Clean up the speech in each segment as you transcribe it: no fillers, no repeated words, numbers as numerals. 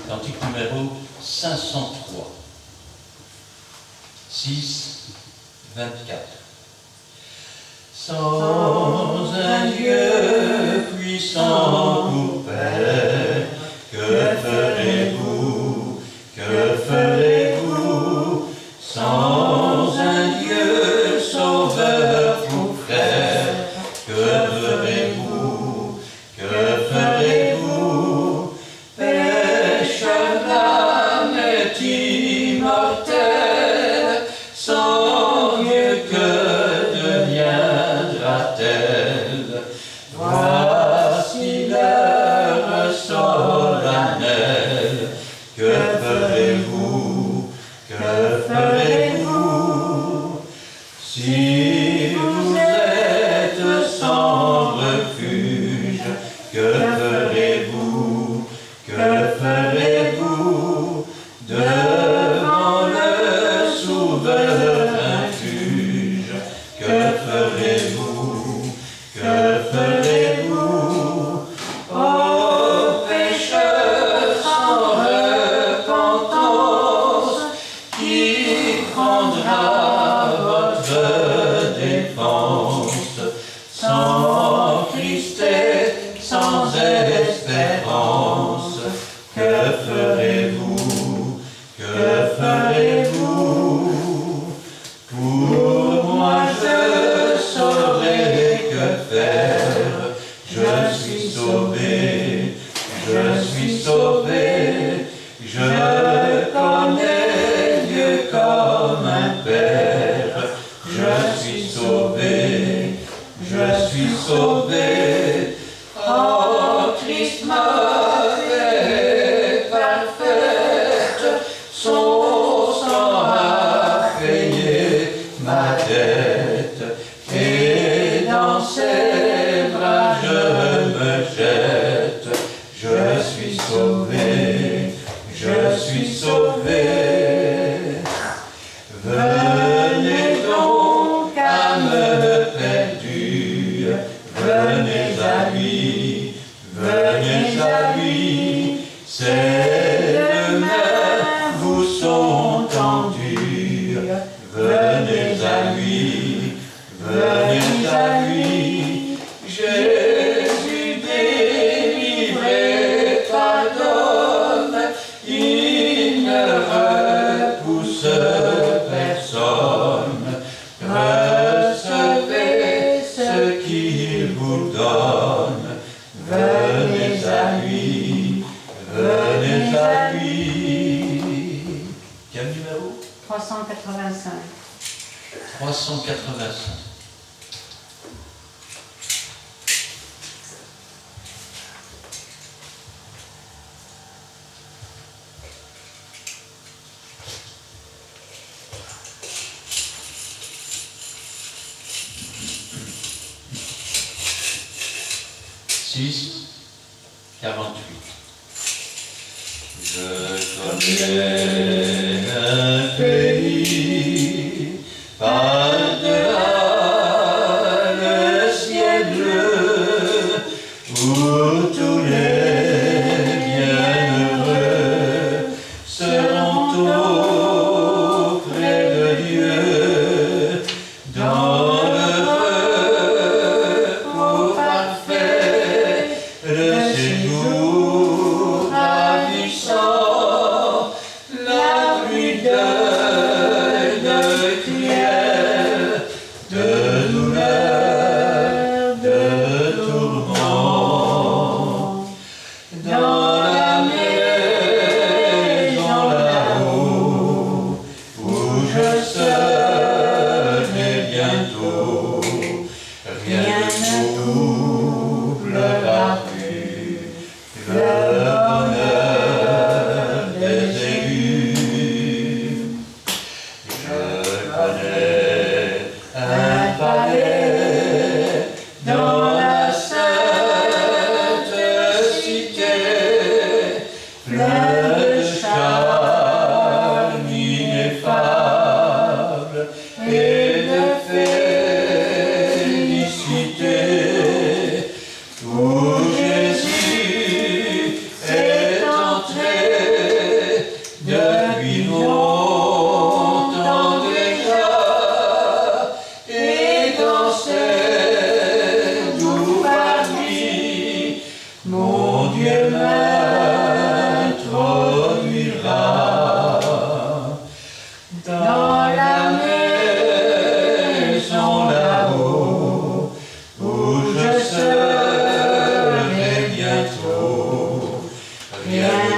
cantique numéro 503. 6, 24. Sans un Dieu puissant pour Père, que ferez-vous? Que ferez-vous? Sans un Dieu sauveur pour frère, que ferez-vous? Que ferez-vous? Pécheur d'âme est immortel, sans Dieu que deviendra-t-elle? Voici l'heure solennelle. Que ferez-vous? Que ferez-vous? Si vous êtes sans refuge, que ferez-vous? Que ferez-vous? Devant le souverain juge, que ferez-vous? Que ferez-vous? Ô pécheurs sans repentance, qui prendra votre défense? Sans Christ et sans espérance, que ferez-vous? Que ferez-vous? Pour moi je saurai que faire. Je suis sauvé, je suis sauvé. Je connais Dieu comme un Père. Je suis sauvé, je suis sauvé. Oh, Christ m'a fait parfaite, son sang a payé ma dette, et dans ses bras je me jette. Je suis sauvé, je suis sauvé. Venez donc, âme perdue, venez à lui, venez à lui. Ses deux mains vous sont tendues. Venez à lui, venez à lui. Jésus délivré pardonne, il ne repousse personne. Recevez ce qu'il vous donne. Venez à lui, venez à lui. Quel numéro? 385. 385. Six, 48. Je connais un pays par-delà le ciel bleu, où tous les bienheureux seront auprès de Dieu, dans le repos parfait, le séjour ravissant, la pluie de cruelle, de douleur, de tourment. Dans la maison là-haut, où je serai bientôt, rien ne troublera plus le bonheur des élus. Je connais un palais dans la sainte cité, plein de charme ineffable et de félicité, où Jésus est entré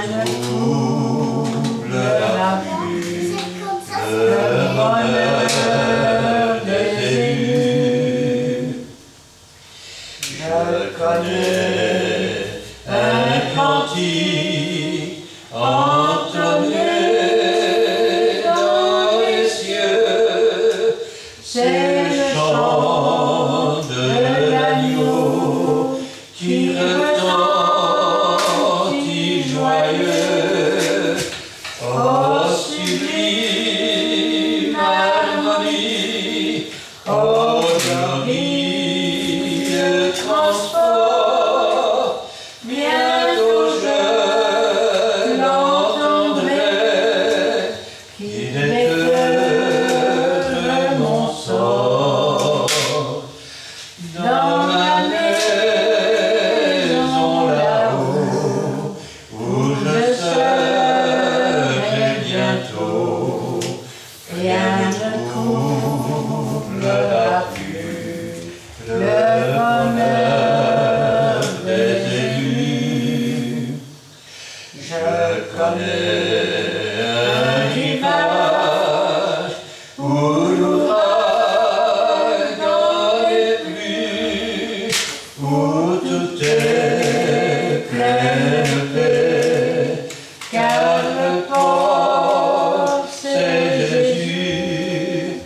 ne troublera plus le bonheur des élus. Je connais un cantique entonné dans les cieux, c'est le chant de l'agneau qui retentit joyeux. Oh sublime harmonie, oh glorieux transport, bientôt je l'entendrai, qui déclare mon sort. Dans la maison là-haut, où je serai bientôt, rien ne troublera plus le bonheur des élus. Je connais un rivage où l'ouragan est plus, où tout est plein de paix, car le port c'est Jésus.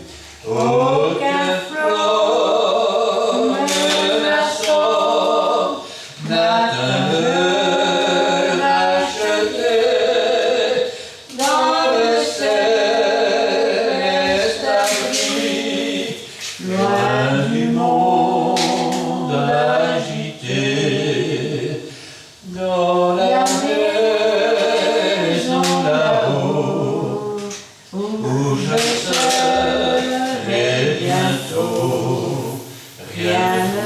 Aucun flot menaçant n'atteint le racheté. Dans le céleste abri, loin du monde agité, dans la maison là-haut, où je serai bientôt, rien ne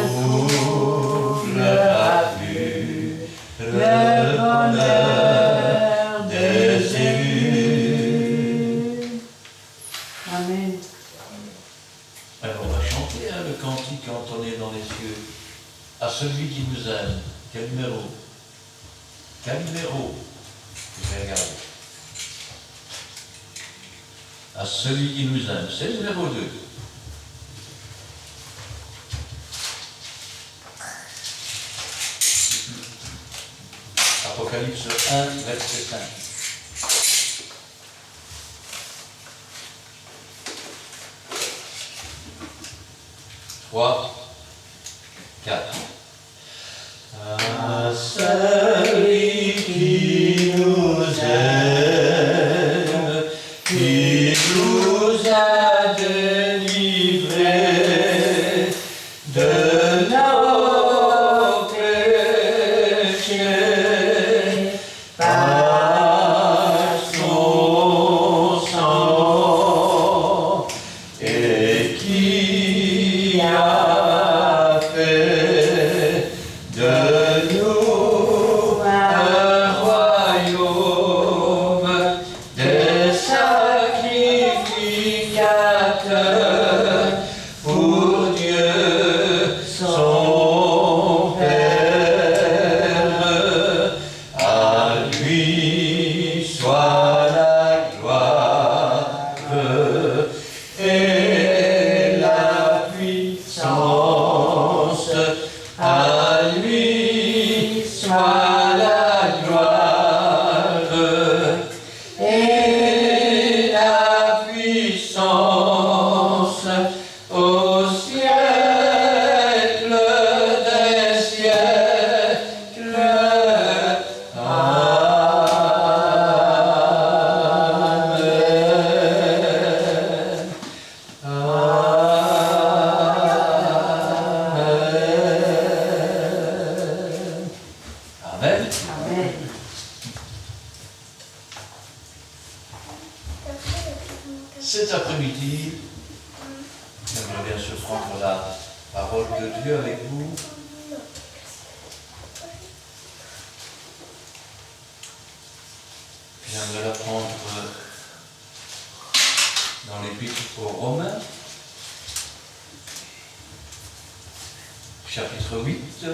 troublera plus le bonheur des élus. Amen. Alors on va chanter le cantique entonné dans les cieux. À celui qui nous aime. Quel numéro? Quel numéro? Je vais regarder. À celui qui nous aime. C'est le numéro 2. Apocalypse 1, verset 5. 3, 4. À celui qui nous aime, qui nous a délivrés de nos péchés par son sang, et qui a fait de nous un royaume des sacrificateurs pour Dieu son Père. À lui soit la gloire et la puissance. À lui soit la gloire et la puissance au siècle des siècles. Amen. Amen. Cet après-midi, j'aimerais bien se prendre la parole de Dieu avec vous. J'aimerais la prendre dans l'Épître aux Romains, chapitre 8,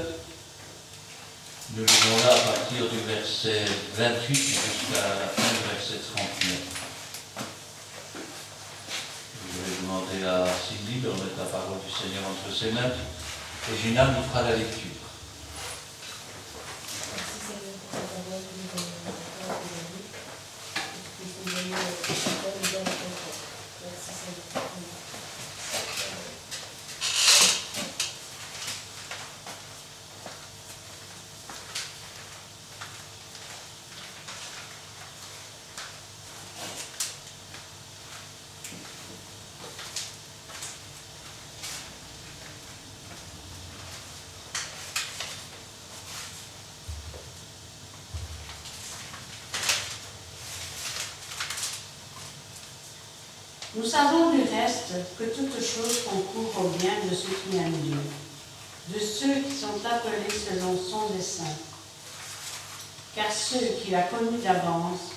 Nous lisons là à partir du verset 28 jusqu'à la fin du verset 39. Je vais demander à Sylvie de remettre la parole du Seigneur entre ses mains et Gina nous fera la lecture. Merci Seigneur pour ta parole que nous avons encore aujourd'hui. Que tu puisses nous donner le cœur et bien le comprendre. Merci Seigneur. Nous savons du reste que toute chose concourt au bien de ceux qui aiment Dieu, de ceux qui sont appelés selon son dessein. Car ceux qu'il a connus d'avance,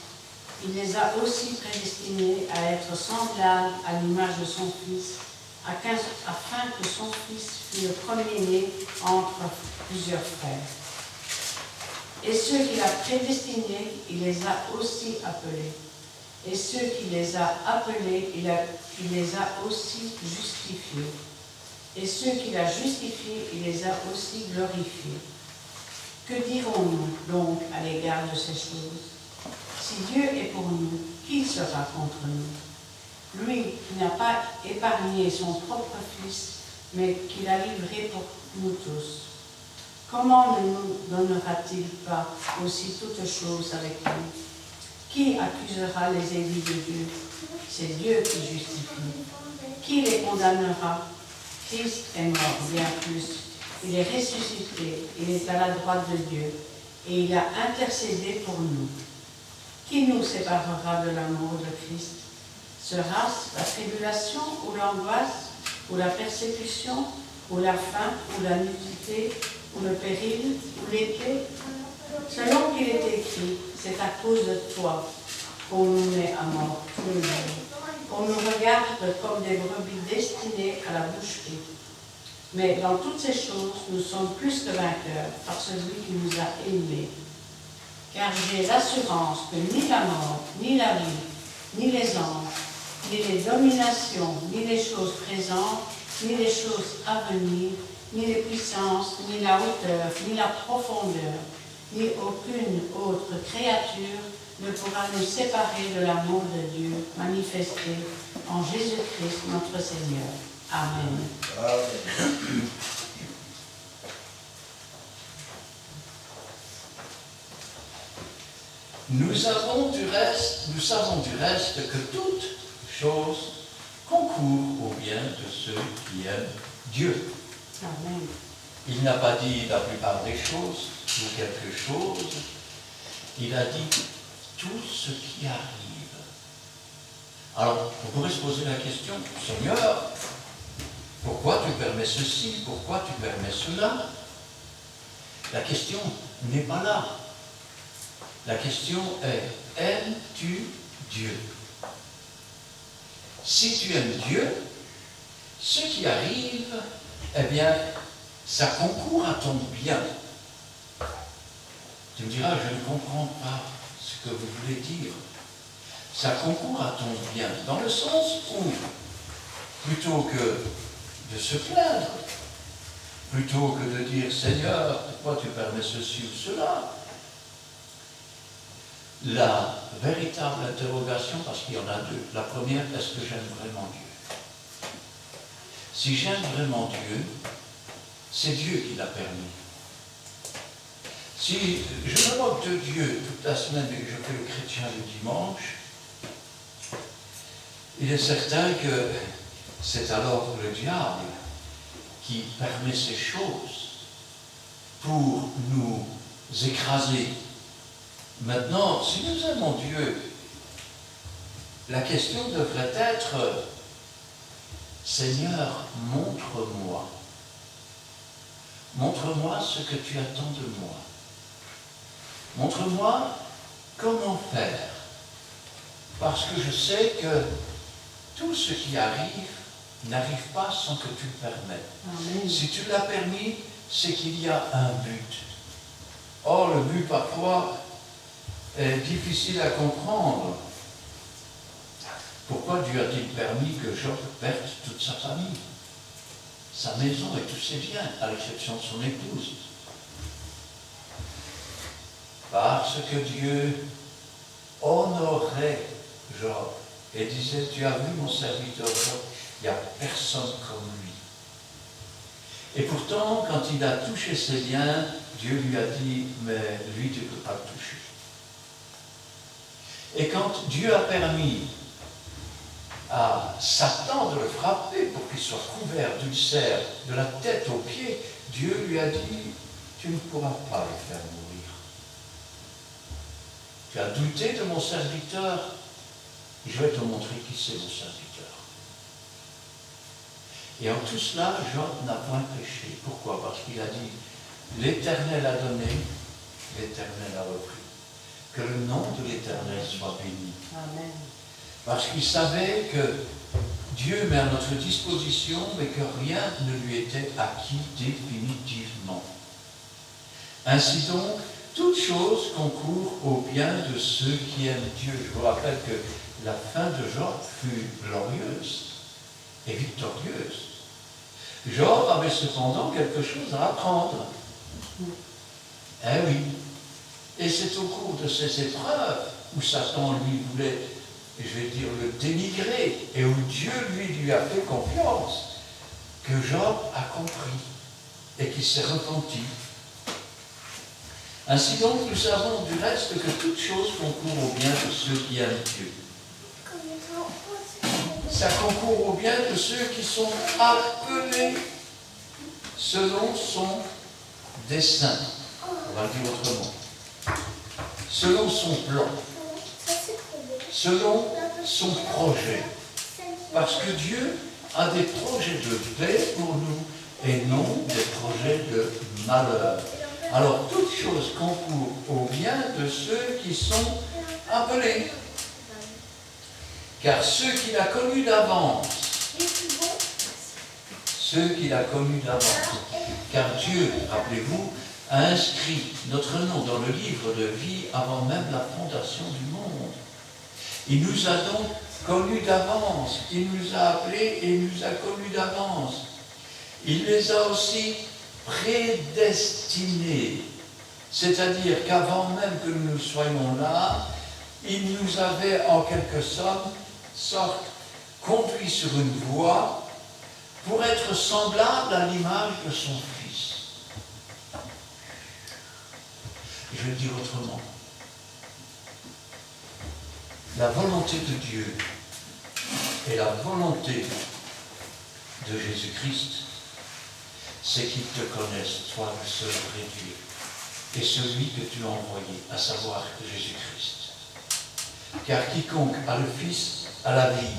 il les a aussi prédestinés à être semblables à l'image de son Fils, afin que son Fils fût le premier-né entre plusieurs frères. Et ceux qu'il a prédestinés, il les a aussi appelés. Et ceux qui les a appelés, il les a aussi justifiés. Et ceux qu'il a justifiés, il les a aussi glorifiés. Que dirons-nous donc à l'égard de ces choses? Si Dieu est pour nous, qui sera contre nous? Lui qui n'a pas épargné son propre Fils, mais qui l'a livré pour nous tous. Comment ne nous donnera-t-il pas aussi toutes choses avec lui? Qui accusera les élus de Dieu? C'est Dieu qui justifie. Qui les condamnera? Christ est mort, bien plus. Il est ressuscité, il est à la droite de Dieu, et il a intercédé pour nous. Qui nous séparera de l'amour de Christ? Sera-ce la tribulation ou l'angoisse, ou la persécution, ou la faim, ou la nudité, ou le péril, ou l'épée? Selon qu'il est écrit, c'est à cause de toi qu'on nous met à mort tous les jours. On nous regarde comme des brebis destinées à la boucherie. Mais dans toutes ces choses, nous sommes plus que vainqueurs par celui qui nous a aimés. Car j'ai l'assurance que ni la mort, ni la vie, ni les anges, ni les dominations, ni les choses présentes, ni les choses à venir, ni les puissances, ni la hauteur, ni la profondeur, ni aucune autre créature ne pourra nous séparer de l'amour de Dieu manifesté en Jésus-Christ notre Seigneur. Amen. Amen. Nous savons du reste que toutes choses concourent au bien de ceux qui aiment Dieu. Amen. Il n'a pas dit la plupart des choses ou quelque chose. Il a dit tout ce qui arrive. Alors, on pourrait se poser la question, Seigneur, pourquoi tu permets ceci? Pourquoi tu permets cela? La question n'est pas là. La question est, aimes-tu Dieu? Si tu aimes Dieu, ce qui arrive, eh bien, ça concourt à ton bien. Tu me diras, je ne comprends pas ce que vous voulez dire. Ça concourt à ton bien, dans le sens où, plutôt que de se plaindre, plutôt que de dire, Seigneur, pourquoi tu permets ceci ou cela, la véritable interrogation, parce qu'il y en a deux. La première, est-ce que j'aime vraiment Dieu? Si j'aime vraiment Dieu, c'est Dieu qui l'a permis. Si je me moque de Dieu toute la semaine et que je fais le chrétien le dimanche, il est certain que c'est alors le diable qui permet ces choses pour nous écraser. Maintenant, si nous aimons Dieu, la question devrait être, Seigneur, montre-moi. Montre-moi ce que tu attends de moi. Montre-moi comment faire. Parce que je sais que tout ce qui arrive n'arrive pas sans que tu le permettes. Amen. Si tu l'as permis, c'est qu'il y a un but. Or, le but parfois est difficile à comprendre. Pourquoi Dieu a-t-il permis que Job perde toute sa famille, sa maison et tous ses biens, à l'exception de son épouse? Parce que Dieu honorait Job et disait, tu as vu mon serviteur Job, il n'y a personne comme lui. Et pourtant, quand il a touché ses biens, Dieu lui a dit, mais lui, tu ne peux pas le toucher. Et quand Dieu a permis à Satan de le frapper pour qu'il soit couvert d'ulcères de la tête aux pieds, Dieu lui a dit, tu ne pourras pas le faire mourir. Tu as douté de mon serviteur, je vais te montrer qui c'est mon serviteur. Et en tout cela, Job n'a point péché. Pourquoi? Parce qu'il a dit, l'Éternel a donné, l'Éternel a repris. Que le nom de l'Éternel soit béni. Amen. Parce qu'il savait que Dieu met à notre disposition, mais que rien ne lui était acquis définitivement. Ainsi donc, toute chose concourt au bien de ceux qui aiment Dieu. Je vous rappelle que la fin de Job fut glorieuse et victorieuse. Job avait cependant quelque chose à apprendre. Eh oui. Et c'est au cours de ces épreuves où Satan lui voulait, je vais dire, le dénigrer, et où Dieu lui a fait confiance, que Job a compris et qu'il s'est repenti. Ainsi donc, nous savons du reste que toute chose concourt au bien de ceux qui aiment Dieu. Ça concourt au bien de ceux qui sont appelés selon son dessein. On va le dire autrement. Selon son plan. Selon son projet. Parce que Dieu a des projets de paix pour nous et non des projets de malheur. Alors, toute chose concourt au bien de ceux qui sont appelés. Car ceux qu'il a connus d'avance, car Dieu, rappelez-vous, a inscrit notre nom dans le livre de vie avant même la fondation du monde. Il nous a donc connus d'avance, il nous a appelés et il nous a connus d'avance. Il les a aussi prédestinés, c'est-à-dire qu'avant même que nous soyons là, il nous avait en quelque sorte conduits sur une voie pour être semblable à l'image de son Fils. Je vais le dire autrement. La volonté de Dieu et la volonté de Jésus-Christ, c'est qu'il te connaisse, toi le seul vrai Dieu, et celui que tu as envoyé, à savoir Jésus-Christ. Car quiconque a le Fils a la vie,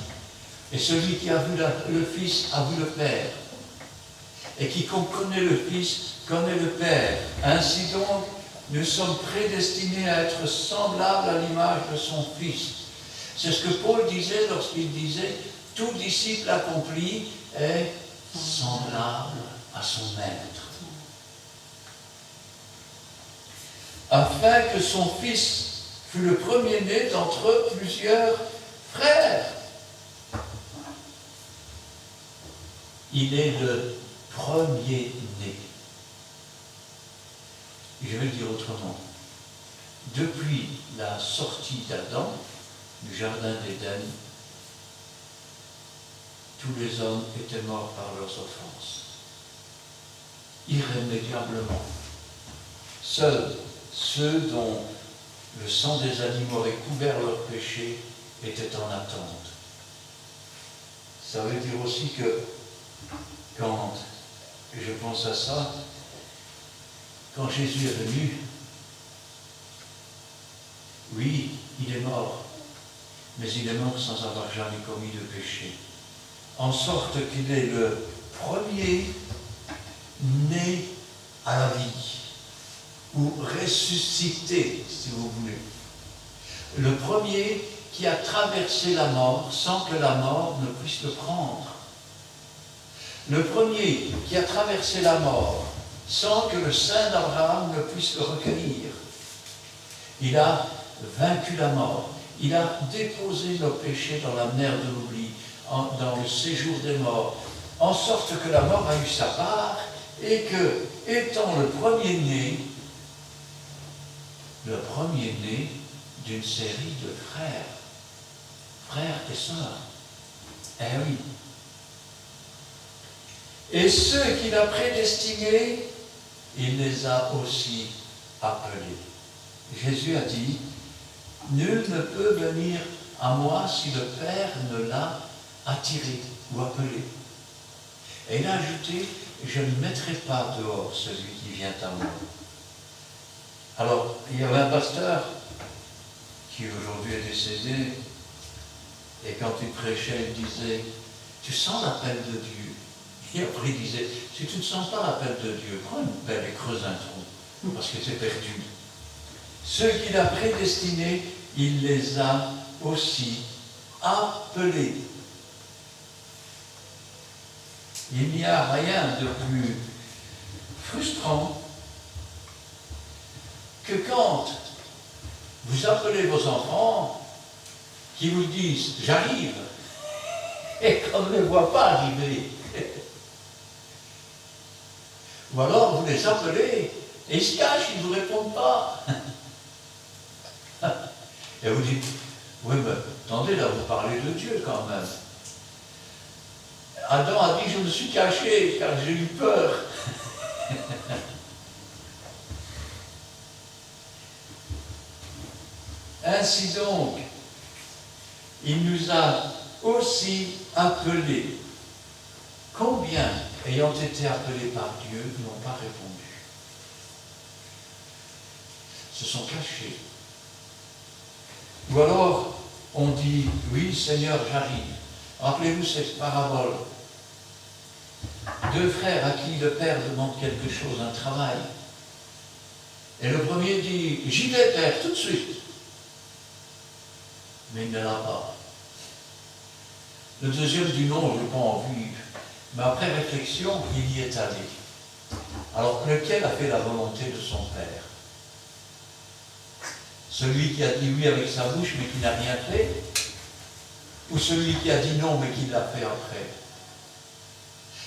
et celui qui a vu le Fils a vu le Père. Et quiconque connaît le Fils connaît le Père. Ainsi donc, nous sommes prédestinés à être semblables à l'image de son Fils. C'est ce que Paul disait lorsqu'il disait « Tout disciple accompli est semblable à son maître. » Afin que son Fils fût le premier-né d'entre plusieurs frères. Il est le premier-né. Je vais le dire autrement. Depuis la sortie d'Adam, du jardin d'Éden, tous les hommes étaient morts par leurs offenses. Irrémédiablement. Seuls ceux dont le sang des animaux avait couvert leurs péchés étaient en attente. Ça veut dire aussi que quand je pense à ça, quand Jésus est venu, oui, il est mort, mais il est mort sans avoir jamais commis de péché. En sorte qu'il est le premier né à la vie, ou ressuscité, si vous voulez. Le premier qui a traversé la mort sans que la mort ne puisse le prendre. Le premier qui a traversé la mort sans que le sein d'Abraham ne puisse le recueillir. Il a vaincu la mort. Il a déposé nos péchés dans la mer de l'oubli, dans le séjour des morts, en sorte que la mort a eu sa part et que, étant le premier-né d'une série de frères et sœurs. Eh oui. Et ceux qu'il a prédestinés, il les a aussi appelés. Jésus a dit, nul ne peut venir à moi si le Père ne l'a attiré ou appelé. Et il a ajouté, je ne mettrai pas dehors celui qui vient à moi. Alors, il y avait un pasteur qui aujourd'hui est décédé, et quand il prêchait, il disait, tu sens l'appel de Dieu. Et après il disait, si tu ne sens pas l'appel de Dieu, prends une pelle et creuse un trou, parce que c'est perdu. Ceux qu'il a prédestinés, il les a aussi appelés. Il n'y a rien de plus frustrant que quand vous appelez vos enfants qui vous disent « j'arrive » et qu'on ne les voit pas arriver. Ou alors vous les appelez et ils se cachent, ils ne vous répondent pas. Et vous dites « oui, mais attendez, là vous parlez de Dieu quand même. » Adam a dit « je me suis caché car j'ai eu peur. » Ainsi donc, il nous a aussi appelés. Combien, ayant été appelés par Dieu, n'ont pas répondu? Se sont cachés. Ou alors, on dit, oui Seigneur, j'arrive. Rappelez-vous cette parabole. Deux frères à qui le père demande quelque chose, un travail. Et le premier dit, j'y vais père, tout de suite. Mais il ne l'a pas. Le deuxième dit non, je n'ai pas envie. Mais après réflexion, il y est allé. Alors, lequel a fait la volonté de son père? Celui qui a dit oui avec sa bouche, mais qui n'a rien fait? Ou celui qui a dit non, mais qui l'a fait après?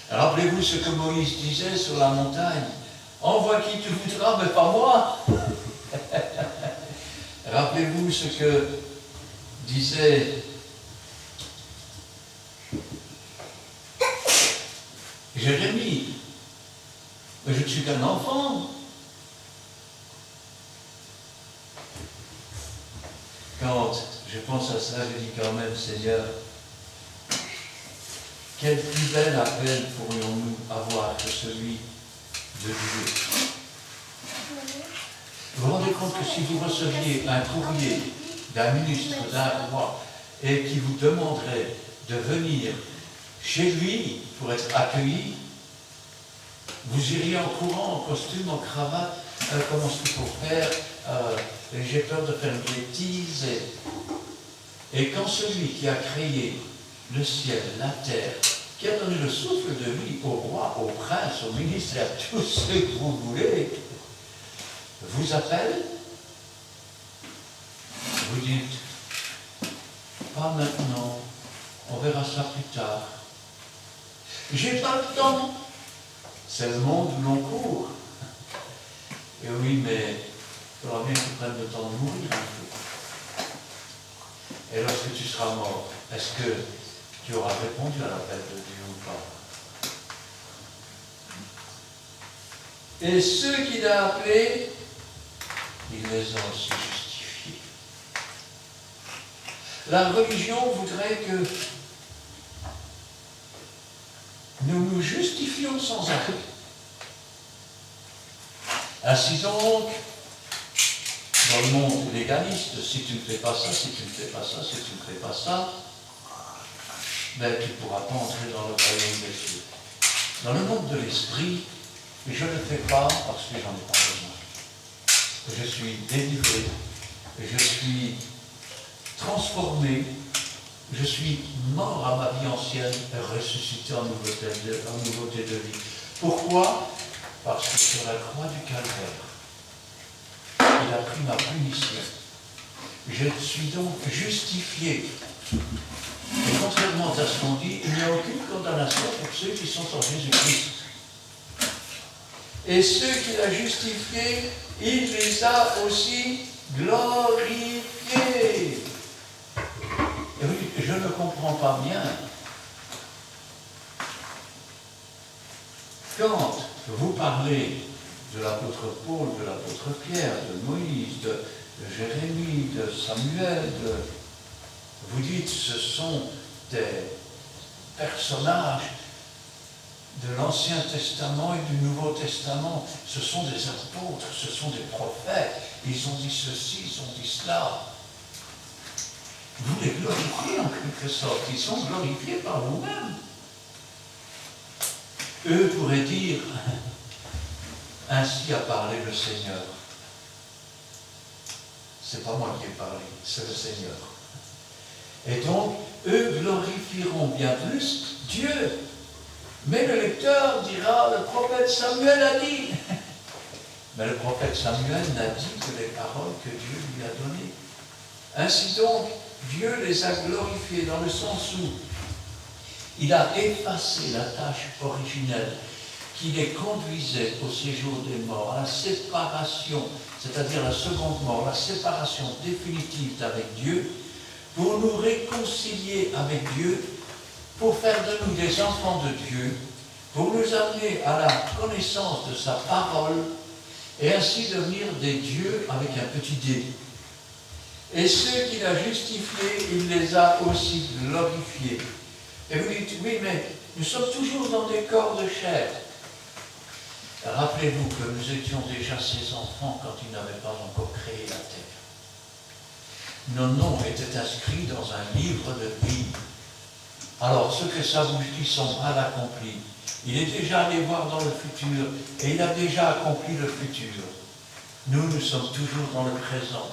Rappelez-vous ce que Moïse disait sur la montagne. Envoie qui tu voudras, mais pas moi. Rappelez-vous ce que disait Jérémie. Mais je ne suis qu'un enfant. Quand je pense à ça, je dis quand même, Seigneur, quel plus bel appel pourrions-nous avoir que celui de Dieu? Vous vous rendez compte que si vous receviez un courrier d'un ministre, d'un roi, et qui vous demanderait de venir chez lui pour être accueilli, vous iriez en courant, en costume, en cravate, comment est-ce qu'il faut faire, j'ai peur de faire une bêtise. Et quand celui qui a créé le ciel, la terre, qui a donné le souffle de vie au roi, au prince, au ministre et à tous ceux que vous voulez, vous appelle, vous dites, pas maintenant, on verra ça plus tard. J'ai pas le temps. C'est le monde où l'on court. Et oui, mais il faudra bien que tu prennes le temps de mourir un peu. Et lorsque tu seras mort, est-ce que tu auras répondu à l'appel de Dieu ou pas? Et ceux qu'il a appelés, il les a aussi justifiés. La religion voudrait que nous nous justifions sans arrêt. Ainsi donc, dans le monde légaliste, si tu ne fais pas ça, si tu ne fais pas ça, si tu ne fais pas ça, ben, tu ne pourras pas entrer dans le royaume des cieux. Dans le monde de l'esprit, je ne le fais pas parce que j'en ai pas besoin. Je suis délivré, je suis transformé, je suis mort à ma vie ancienne et ressuscité en nouveauté de vie. Pourquoi? parce que sur la croix du Calvaire, il a pris ma punition. Je suis donc justifié. Et contrairement à ce qu'on dit, il n'y a aucune condamnation pour ceux qui sont en Jésus-Christ. Et ceux qu'il a justifiés, il les a aussi glorifiés. Et oui, je ne comprends pas bien. Quand vous parlez de l'apôtre Paul, de l'apôtre Pierre, de Moïse, de Jérémie, de Samuel, vous dites ce sont des personnages de l'Ancien Testament et du Nouveau Testament. Ce sont des apôtres, ce sont des prophètes. Ils ont dit ceci, ils ont dit cela. Vous les glorifiez en quelque sorte. Ils sont glorifiés par vous-même. Eux pourraient dire, ainsi a parlé le Seigneur. C'est pas moi qui ai parlé, c'est le Seigneur. Et donc, eux glorifieront bien plus Dieu. Mais le lecteur dira, le prophète Samuel a dit. Mais le prophète Samuel n'a dit que les paroles que Dieu lui a données. Ainsi donc, Dieu les a glorifiés dans le sens où il a effacé la tâche originelle qui les conduisait au séjour des morts, à la séparation, c'est-à-dire la seconde mort, la séparation définitive d'avec Dieu, pour nous réconcilier avec Dieu, pour faire de nous des enfants de Dieu, pour nous amener à la connaissance de sa parole, et ainsi devenir des dieux avec un petit d. Et ceux qu'il a justifiés, il les a aussi glorifiés. Et vous dites, oui, mais nous sommes toujours dans des corps de chair. Rappelez-vous que nous étions déjà ses enfants quand il n'avait pas encore créé la terre. Nos noms étaient inscrits dans un livre de vie. Alors, ce que ça vous dit sont mal accomplis. Il est déjà allé voir dans le futur et il a déjà accompli le futur. Nous sommes toujours dans le présent.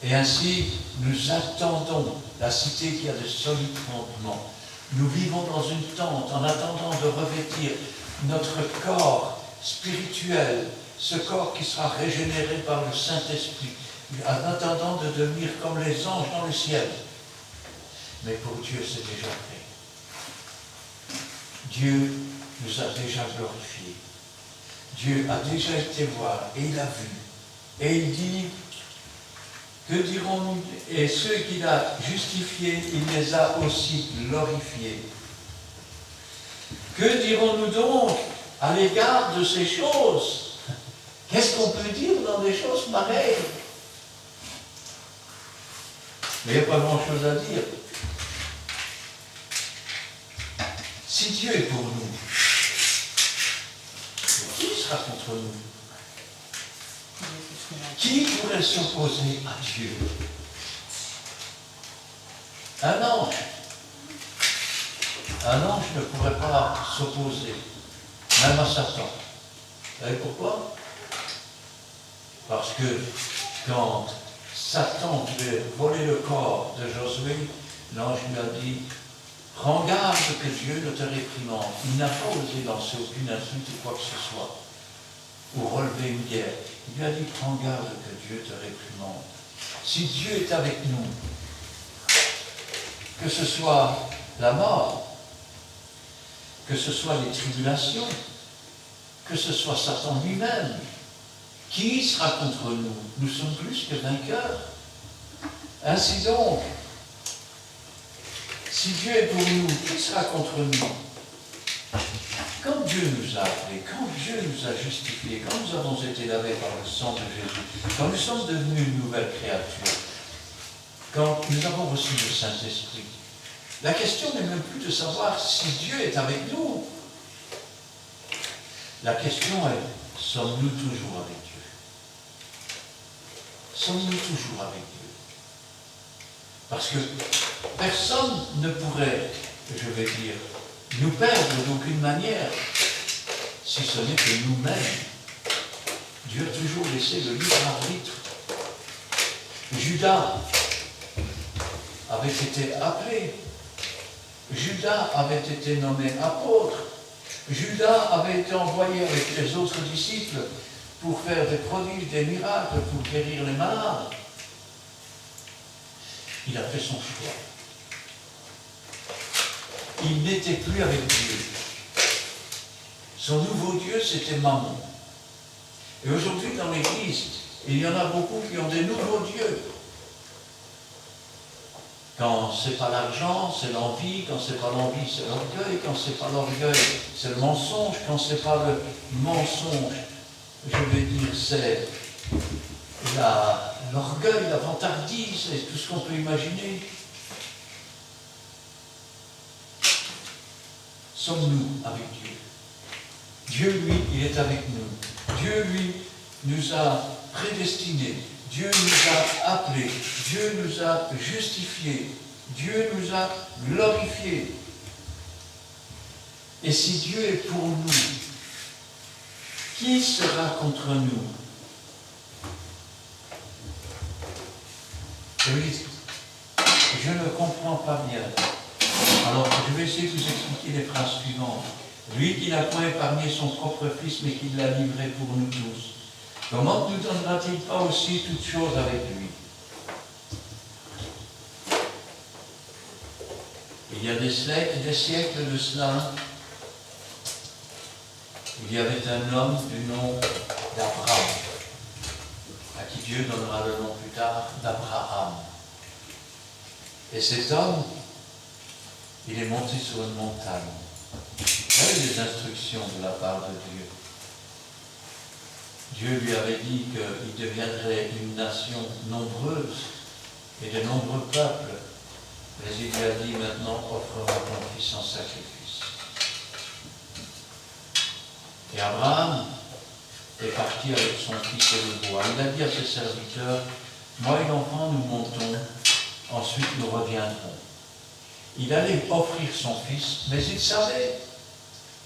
Et ainsi, nous attendons la cité qui a de solides fondements. Nous vivons dans une tente en attendant de revêtir notre corps spirituel, ce corps qui sera régénéré par le Saint-Esprit, en attendant de devenir comme les anges dans le ciel. Mais pour Dieu, c'est déjà fait. Dieu nous a déjà glorifiés. Dieu a déjà été voir et il a vu. Et il dit, que dirons-nous? Et ceux qu'il a justifiés, il les a aussi glorifiés. Que dirons-nous donc à l'égard de ces choses? Qu'est-ce qu'on peut dire dans des choses pareilles? Mais il n'y a pas grand-chose à dire. Si Dieu est pour nous, qui sera contre nous? Qui pourrait s'opposer à Dieu? Un ange. Un ange ne pourrait pas s'opposer, même à Satan. Vous savez pourquoi? Parce que quand Satan voulait voler le corps de Josué, l'ange lui a dit, prends garde que Dieu ne te réprimande. Il n'a pas osé lancer aucune insulte ou quoi que ce soit, ou relever une guerre. Il lui a dit, prends garde que Dieu te réprimande. Si Dieu est avec nous, que ce soit la mort, que ce soit les tribulations, que ce soit Satan lui-même, qui sera contre nous? Nous sommes plus que vainqueurs. Ainsi donc, si Dieu est pour nous, qui sera contre nous? Quand Dieu nous a appelés, quand Dieu nous a justifiés, quand nous avons été lavés par le sang de Jésus, quand nous sommes devenus une nouvelle créature, quand nous avons reçu le Saint-Esprit, la question n'est même plus de savoir si Dieu est avec nous. La question est, sommes-nous toujours avec Dieu? Sommes-nous toujours avec Dieu? Parce que personne ne pourrait, je vais dire, nous perdre d'aucune manière, si ce n'est que nous-mêmes. Dieu a toujours laissé le libre arbitre. Judas avait été appelé. Judas avait été nommé apôtre. Judas avait été envoyé avec les autres disciples pour faire des prodiges, des miracles, pour guérir les malades. Il a fait son choix. Il n'était plus avec Dieu. Son nouveau Dieu, c'était Mammon. Et aujourd'hui, dans l'Église, il y en a beaucoup qui ont des nouveaux dieux. Quand c'est pas l'argent, c'est l'envie. Quand c'est pas l'envie, c'est l'orgueil. Quand c'est pas l'orgueil, c'est le mensonge. Quand c'est pas le mensonge, je vais dire, c'est l'orgueil, la vantardise, et tout ce qu'on peut imaginer. Sommes-nous avec Dieu? Dieu, lui, il est avec nous. Dieu, lui, nous a prédestinés. Dieu nous a appelés. Dieu nous a justifiés. Dieu nous a glorifiés. Et si Dieu est pour nous, qui sera contre nous? Je ne comprends pas bien. Alors, je vais essayer de vous expliquer les phrases suivantes. Lui qui n'a point épargné son propre Fils, mais qui l'a livré pour nous tous, comment ne nous donnera-t-il pas aussi toutes choses avec lui? Il y a des siècles de cela, il y avait un homme du nom d'Abraham, à qui Dieu donnera le nom plus tard d'Abraham. Et cet homme, il est monté sur une montagne. Il avait des instructions de la part de Dieu. Dieu lui avait dit qu'il deviendrait une nation nombreuse et de nombreux peuples. Mais il lui a dit maintenant, offre-moi ton fils en sacrifice. Et Abraham est parti avec son fils et le bois. Il a dit à ses serviteurs, moi et l'enfant nous montons, ensuite nous reviendrons. Il allait offrir son fils, mais il savait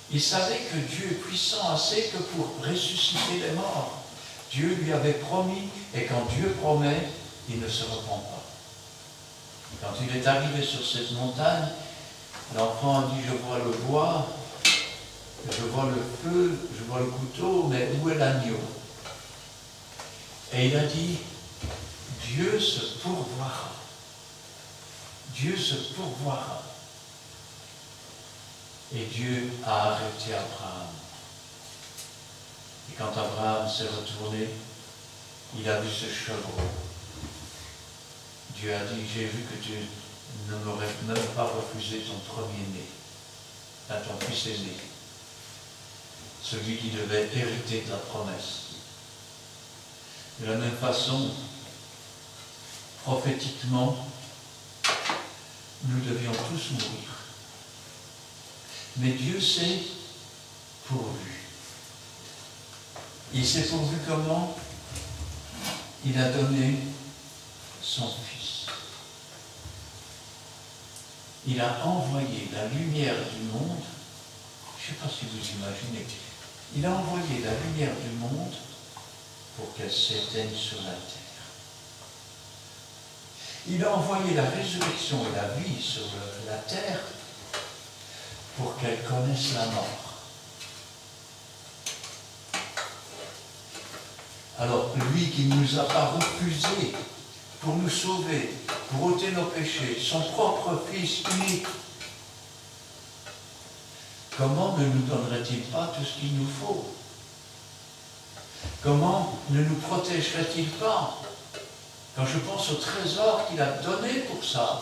que Dieu est puissant assez que pour ressusciter les morts. Dieu lui avait promis, et quand Dieu promet, il ne se repent pas. Quand il est arrivé sur cette montagne, l'enfant a dit, je vois le bois, je vois le feu, je vois le couteau, mais où est l'agneau? Et il a dit, Dieu se pourvoira. Dieu se pourvoira. Et Dieu a arrêté Abraham. Et quand Abraham s'est retourné, il a vu ce chevreau. Dieu a dit, j'ai vu que tu ne m'aurais même pas refusé ton premier-né, ton fils aîné, celui qui devait hériter de la promesse. De la même façon, prophétiquement, nous devions tous mourir. Mais Dieu s'est pourvu. Il s'est pourvu comment? Il a donné son Fils. Il a envoyé la lumière du monde. Je ne sais pas si vous imaginez. Il a envoyé la lumière du monde pour qu'elle s'éteigne sur la terre. Il a envoyé la résurrection et la vie sur la terre pour qu'elle connaisse la mort. Alors, lui qui ne nous a pas refusé pour nous sauver, pour ôter nos péchés, son propre Fils unique, comment ne nous donnerait-il pas tout ce qu'il nous faut? Comment ne nous protégerait-il pas? Quand je pense au trésor qu'il a donné pour ça,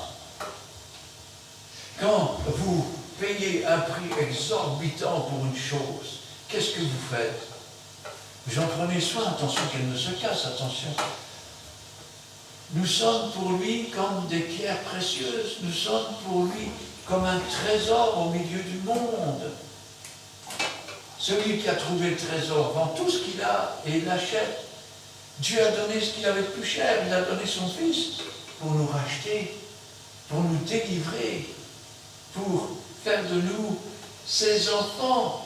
quand vous payez un prix exorbitant pour une chose, qu'est-ce que vous faites? Vous en prenez soin, attention qu'elle ne se casse, attention. Nous sommes pour lui comme des pierres précieuses, nous sommes pour lui comme un trésor au milieu du monde. Celui qui a trouvé le trésor vend tout ce qu'il a et il l'achète. Dieu a donné ce qu'il avait de plus cher, il a donné son Fils pour nous racheter, pour nous délivrer, pour faire de nous ses enfants.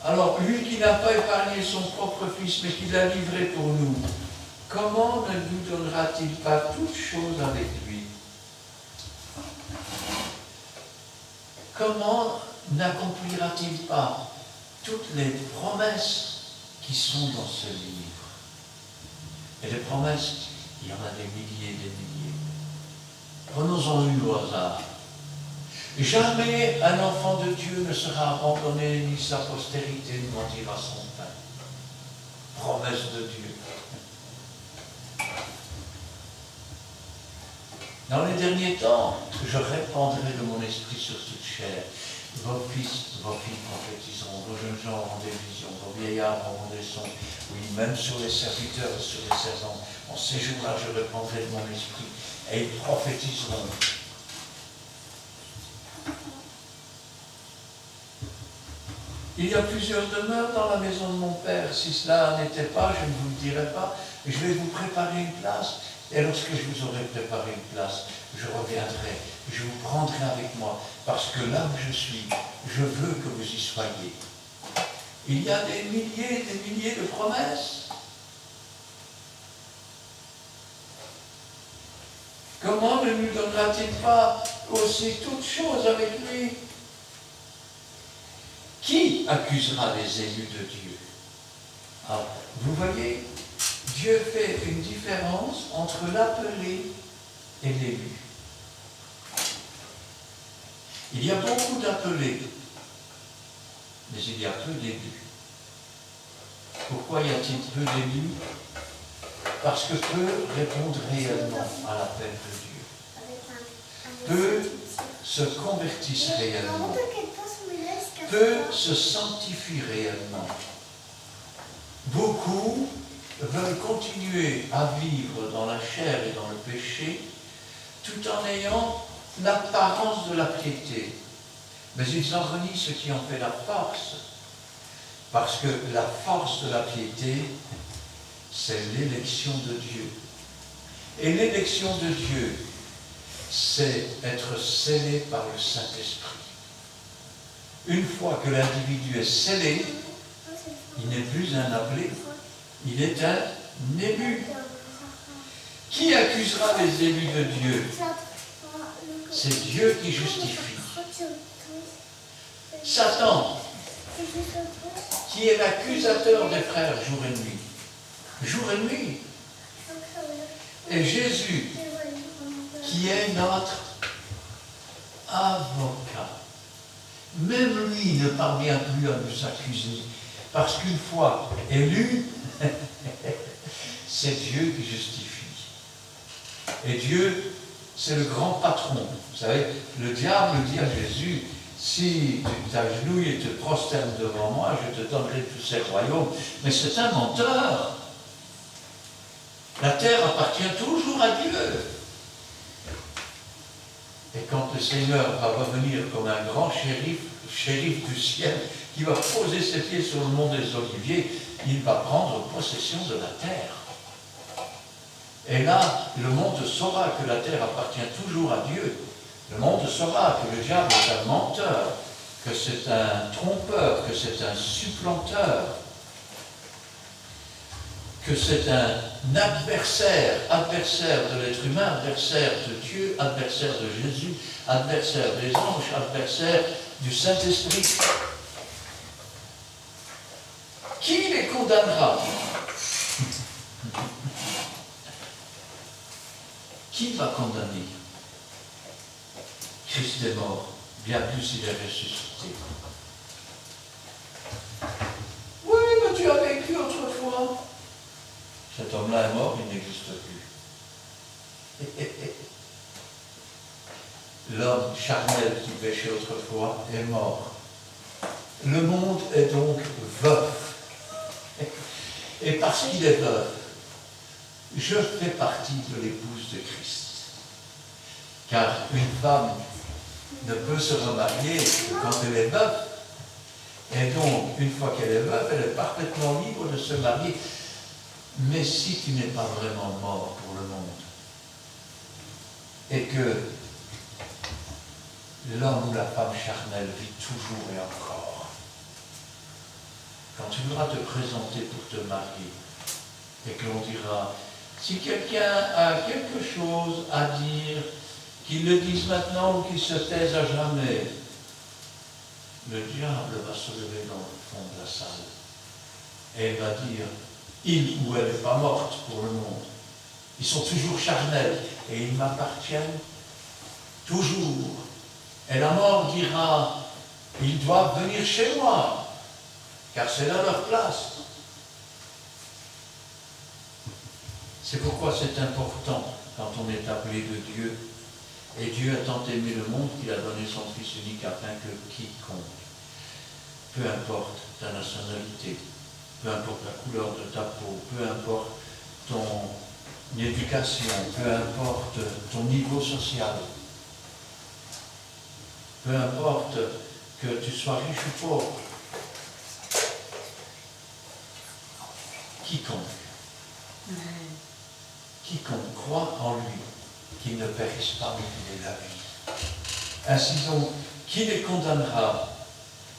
Alors, lui qui n'a pas épargné son propre Fils, mais qui l'a livré pour nous, comment ne nous donnera-t-il pas toutes choses avec lui? comment n'accomplira-t-il pas toutes les promesses qui sont dans ce livre? Et les promesses, il y en a des milliers et des milliers. Prenons-en une au hasard. Jamais un enfant de Dieu ne sera abandonné, ni sa postérité ne mentira son pain. Promesse de Dieu. Dans les derniers temps, je répandrai de mon esprit sur toute chair. Vos fils, vos filles prophétiseront, vos jeunes gens auront des visions, vos vieillards auront des sons. Oui, même sur les serviteurs et sur les servantes. En ces jours-là, je répandrai de mon esprit et ils prophétiseront. Il y a plusieurs demeures dans la maison de mon Père. Si cela n'était pas, je ne vous le dirais pas. Je vais vous préparer une place. Et lorsque je vous aurai préparé une place, je reviendrai. Je vous prendrai avec moi. Parce que là où je suis, je veux que vous y soyez. Il y a des milliers de promesses. Comment ne nous donnera-t-il pas aussi toutes choses avec lui? Qui accusera les élus de Dieu? Alors, vous voyez, Dieu fait une différence entre l'appelé et l'élu. Il y a beaucoup d'appelés, mais il y a peu d'élus. Pourquoi y a-t-il peu d'élus? Parce que peu répondent réellement à l'appel de Dieu. Peu se convertissent réellement. Peu se sanctifient réellement. Beaucoup veulent continuer à vivre dans la chair et dans le péché, tout en ayant l'apparence de la piété. Mais ils en renient ce qui en fait la force, parce que la force de la piété, c'est l'élection de Dieu. Et l'élection de Dieu, c'est être scellé par le Saint-Esprit. Une fois que l'individu est scellé, il n'est plus un appelé, il est un élu. Qui accusera les élus de Dieu? C'est Dieu qui justifie. Satan, qui est l'accusateur des frères jour et nuit. Jour et nuit. Et Jésus, qui est notre avocat. Même lui ne parvient plus à nous accuser. Parce qu'une fois élu, c'est Dieu qui justifie. Et Dieu, c'est le grand patron. Vous savez, le diable dit à Jésus, si tu t'agenouilles et te prosternes devant moi, je te donnerai tous ces royaumes. Mais c'est un menteur. La terre appartient toujours à Dieu. Et quand le Seigneur va revenir comme un grand shérif du ciel, qui va poser ses pieds sur le mont des Oliviers, il va prendre possession de la terre. Et là, le monde saura que la terre appartient toujours à Dieu. Le monde saura que le diable est un menteur, que c'est un trompeur, que c'est un supplanteur, que c'est un adversaire de l'être humain, adversaire de Dieu, adversaire de Jésus, adversaire des anges, adversaire du Saint-Esprit. Qui les condamnera? Qui va condamner? Christ est mort, bien plus il est ressuscité. Oui, mais tu as vécu autrefois. Cet homme-là est mort, il n'existe plus. L'homme charnel qui péchait autrefois est mort. Le monde est donc veuf. Et parce qu'il est veuf, je fais partie de l'épouse de Christ. Car une femme ne peut se remarier que quand elle est veuve. Et donc, une fois qu'elle est veuve, elle est parfaitement libre de se marier. Mais si tu n'es pas vraiment mort pour le monde, et que l'homme ou la femme charnelle vit toujours et encore, quand tu voudras te présenter pour te marier, et que l'on dira, si quelqu'un a quelque chose à dire, qu'il le dise maintenant ou qu'il se taise à jamais, le diable va se lever dans le fond de la salle et il va dire, il ou elle n'est pas morte pour le monde. Ils sont toujours charnels et ils m'appartiennent toujours. Et la mort dira, ils doivent venir chez moi, car c'est là leur place. C'est pourquoi c'est important quand on est appelé de Dieu. Et Dieu a tant aimé le monde qu'il a donné son Fils unique afin que quiconque, peu importe ta nationalité, peu importe la couleur de ta peau, peu importe ton éducation, peu importe ton niveau social, peu importe que tu sois riche ou pauvre, quiconque croit en lui, qu'il ne périsse pas mais qu'il ait la vie. Ainsi donc, qui les condamnera?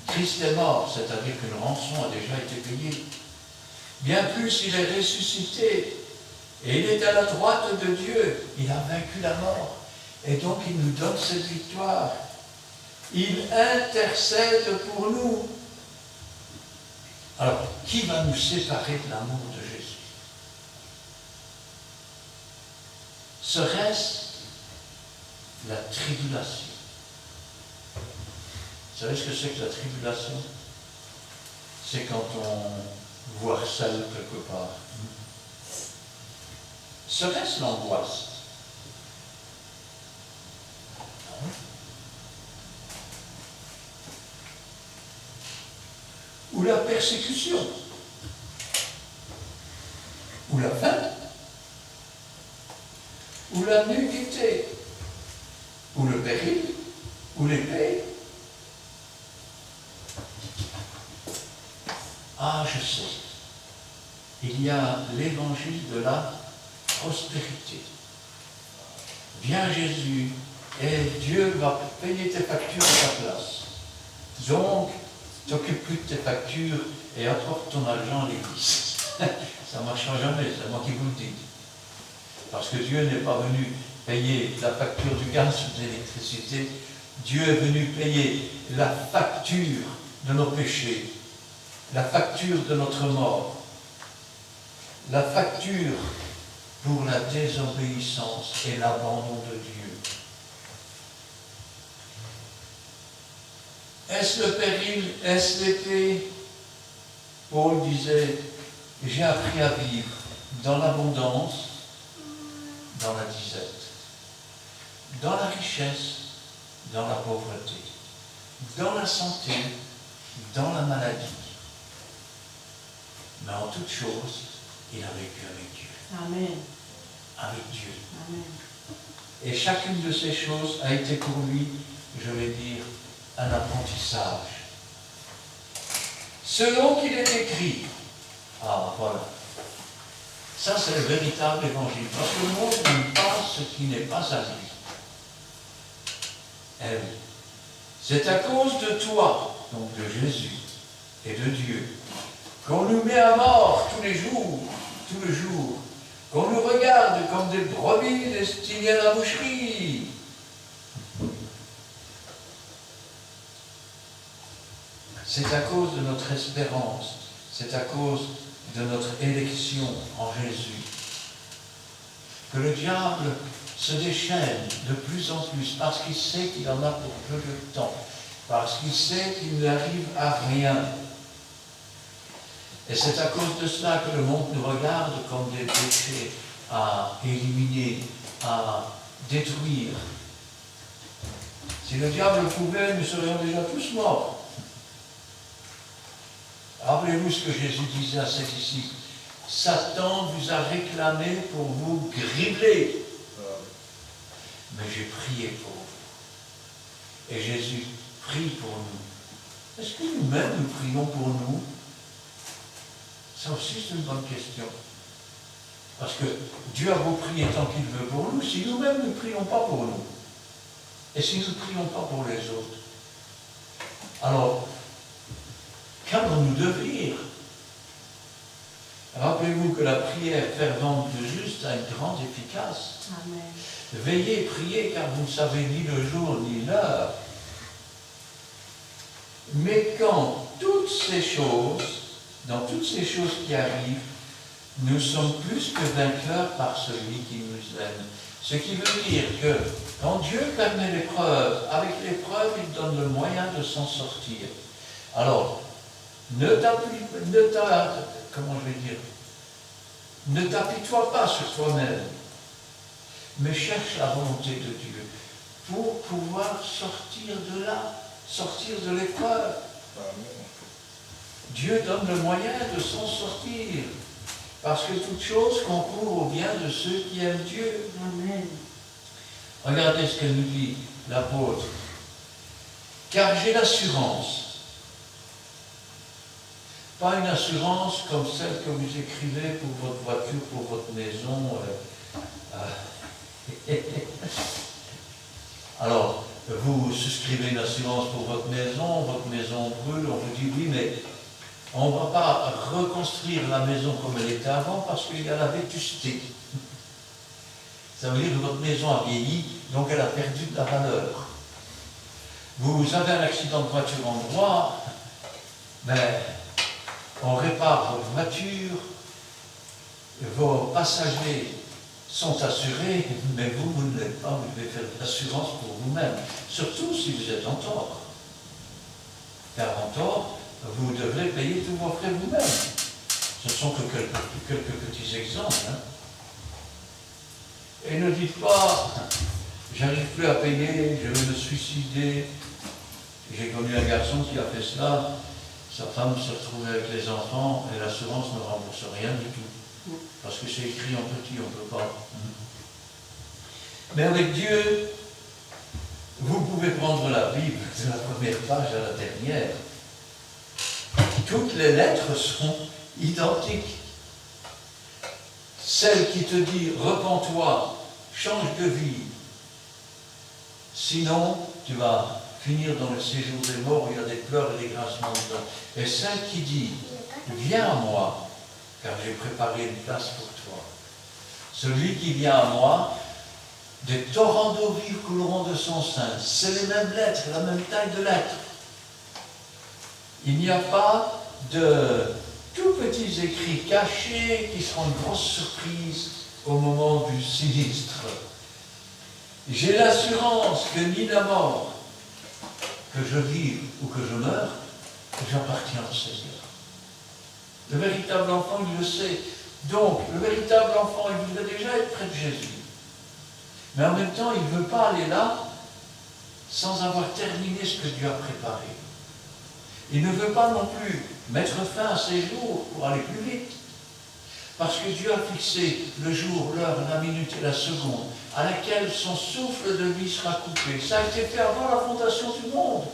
Christ est mort, c'est-à-dire qu'une rançon a déjà été payée. Bien plus, il est ressuscité et il est à la droite de Dieu. Il a vaincu la mort et donc il nous donne cette victoire. Il intercède pour nous. Alors, qui va nous séparer de l'amour de Jésus? Serait-ce la tribulation? Vous savez ce que c'est que la tribulation? C'est quand on vous harcèle quelque part. Serait-ce l'angoisse? Non. Ou la persécution? Ou la faim? Ou la nudité? Ou le péril? Ou l'épée? Ah, je sais. Il y a l'évangile de la prospérité. Viens Jésus, et Dieu va payer tes factures à ta place. Donc, t'occupe plus de tes factures et apporte ton argent à l'église. Ça ne marchera jamais, c'est moi qui vous le dis. Parce que Dieu n'est pas venu payer la facture du gaz ou de l'électricité. Dieu est venu payer la facture de nos péchés, la facture de notre mort, la facture pour la désobéissance et l'abandon de Dieu. Est-ce le péril? Est-ce l'épée? Paul disait, j'ai appris à vivre dans l'abondance, dans la disette, dans la richesse, dans la pauvreté, dans la santé, dans la maladie. Mais en toute chose, il a vécu avec Dieu. Amen. Avec Dieu. Amen. Et chacune de ces choses a été pour lui, je vais dire, un apprentissage. Selon qu'il est écrit. Ah, voilà. Ça, c'est le véritable évangile. Parce que le monde n'aime pas ce qui n'est pas à lui. Eh oui. C'est à cause de toi, donc de Jésus et de Dieu, qu'on nous met à mort tous les jours, tout le jour, qu'on nous regarde comme des brebis destinées à la boucherie. C'est à cause de notre espérance, c'est à cause de notre élection en Jésus que le diable se déchaîne de plus en plus parce qu'il sait qu'il en a pour peu de temps, parce qu'il sait qu'il n'arrive à rien. Et c'est à cause de cela que le monde nous regarde comme des péchés à éliminer, à détruire. Si le diable pouvait, nous serions déjà tous morts. Rappelez-vous ce que Jésus disait à ses disciples. Satan vous a réclamé pour vous gribler. Mais j'ai prié pour vous. Et Jésus prie pour nous. Est-ce que nous-mêmes nous prions pour nous? Ça aussi c'est une bonne question. Parce que Dieu a beau prier tant qu'il veut pour nous, si nous-mêmes ne prions pas pour nous. Et si nous ne prions pas pour les autres. Alors, qu'allons-nous devenir? Rappelez-vous que la prière fervente de juste a une grande efficace. Amen. Veillez, priez, car vous ne savez ni le jour ni l'heure. Mais quand toutes ces choses, dans toutes ces choses qui arrivent, nous sommes plus que vainqueurs par celui qui nous aime. Ce qui veut dire que quand Dieu permet l'épreuve, avec l'épreuve, il donne le moyen de s'en sortir. Alors, comment je vais dire, ne t'apitoie pas sur toi-même, mais cherche la volonté de Dieu pour pouvoir sortir de là, sortir de l'épreuve. Dieu donne le moyen de s'en sortir, parce que toute chose concourt au bien de ceux qui aiment Dieu. Amen. Regardez ce que nous dit l'apôtre. Car j'ai l'assurance. Pas une assurance comme celle que vous écrivez pour votre voiture, pour votre maison. Alors, vous souscrivez une assurance pour votre maison brûle, on vous dit oui, mais on ne va pas reconstruire la maison comme elle était avant parce qu'il y a la vétusté. Ça veut dire que votre maison a vieilli, donc elle a perdu de la valeur. Vous avez un accident de voiture en droit, ben, on répare votre voiture, vos passagers sont assurés, mais vous ne l'êtes pas, vous devez faire de l'assurance pour vous-même, surtout si vous êtes en tort. Car en tort, vous devrez payer tous vos frais vous-même. Ce sont que quelques petits exemples. Hein. Et ne dites pas, j'arrive plus à payer, je vais me suicider. J'ai connu un garçon qui a fait cela, sa femme se retrouvait avec les enfants et l'assurance ne rembourse rien du tout. Parce que c'est écrit en petit, on ne peut pas. Mais avec Dieu, vous pouvez prendre la Bible de la première page à la dernière. Toutes les lettres sont identiques. Celle qui te dit « repens-toi, change de vie », sinon tu vas finir dans le séjour des morts où il y a des pleurs et des grincements de dents. Et celle qui dit « viens à moi, car j'ai préparé une place pour toi ». Celui qui vient à moi, des torrents d'eau vive couleront de son sein. C'est les mêmes lettres, la même taille de lettres. Il n'y a pas de tout petits écrits cachés qui seront une grosse surprise au moment du sinistre. J'ai l'assurance que ni la mort, que je vive ou que je meure, j'appartiens au Seigneur. Le véritable enfant, il le sait. Donc, le véritable enfant, il voudrait déjà être près de Jésus. Mais en même temps, il ne veut pas aller là sans avoir terminé ce que Dieu a préparé. Il ne veut pas non plus mettre fin à ses jours pour aller plus vite. Parce que Dieu a fixé le jour, l'heure, la minute et la seconde à laquelle son souffle de vie sera coupé. Ça a été fait avant la fondation du monde.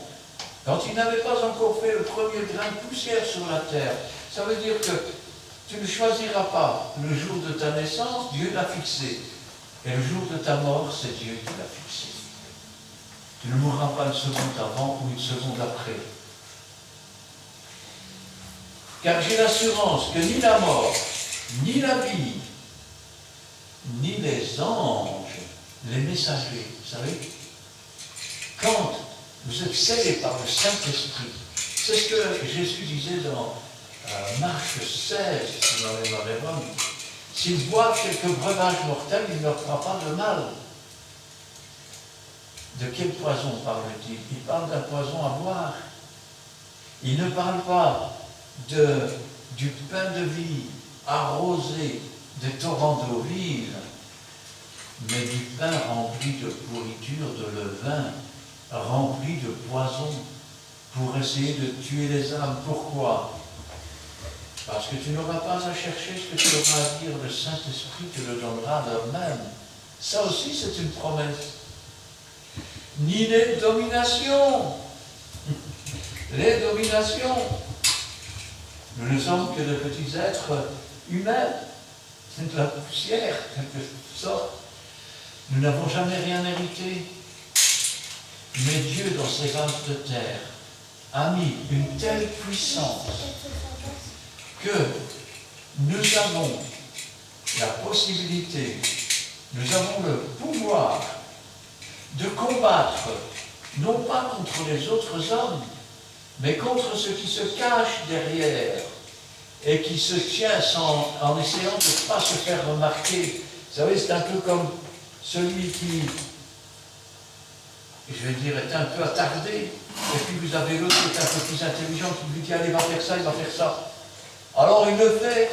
Quand il n'avait pas encore fait le premier grain de poussière sur la terre. Ça veut dire que tu ne choisiras pas le jour de ta naissance, Dieu l'a fixé. Et le jour de ta mort, c'est Dieu qui l'a fixé. Tu ne mourras pas une seconde avant ou une seconde après. Car j'ai l'assurance que ni la mort, ni la vie, ni les anges, les messagers, vous savez, quand vous êtes scellés par le Saint-Esprit, c'est ce que Jésus disait dans Marc 16, si ma mémoire est bonne, s'ils boivent quelques breuvages mortels, il ne leur fera pas de mal. De quel poison parle-t-il? Il parle d'un poison à boire. Il ne parle pas du pain de vie arrosé des torrents d'eau vive, mais du pain rempli de pourriture, de levain, rempli de poison, pour essayer de tuer les âmes. Pourquoi? Parce que tu n'auras pas à chercher ce que tu auras à dire, le Saint-Esprit te le donnera à l'heure même. Ça aussi, c'est une promesse. Ni les dominations. Les dominations. Nous ne sommes que de petits êtres humains. C'est de la poussière, quelque sorte. Nous n'avons jamais rien hérité. Mais Dieu, dans ses vases de terre, a mis une telle puissance que nous avons la possibilité, nous avons le pouvoir de combattre, non pas contre les autres hommes, mais contre ce qui se cache derrière et qui se tient en essayant de ne pas se faire remarquer. Vous savez, c'est un peu comme celui qui, je vais dire, est un peu attardé, et puis vous avez l'autre qui est un peu plus intelligent, qui lui dit, allez, va faire ça, il va faire ça. Alors il le fait.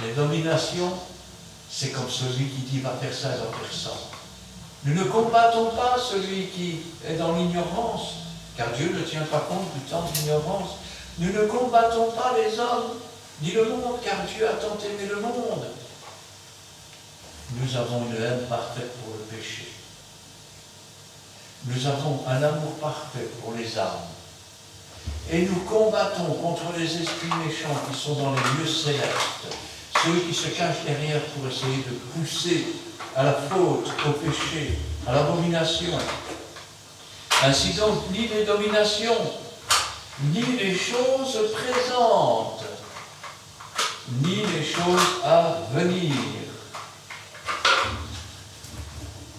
Les dominations, c'est comme celui qui dit, va faire ça, il va faire ça. Nous ne combattons pas celui qui est dans l'ignorance, car Dieu ne tient pas compte du temps d'ignorance. Nous ne combattons pas les hommes, ni le monde, car Dieu a tant aimé le monde. Nous avons une haine parfaite pour le péché. Nous avons un amour parfait pour les âmes. Et nous combattons contre les esprits méchants qui sont dans les lieux célestes, ceux qui se cachent derrière pour essayer de pousser à la faute, au péché, à l'abomination. Ainsi donc, ni les dominations, ni les choses présentes, ni les choses à venir,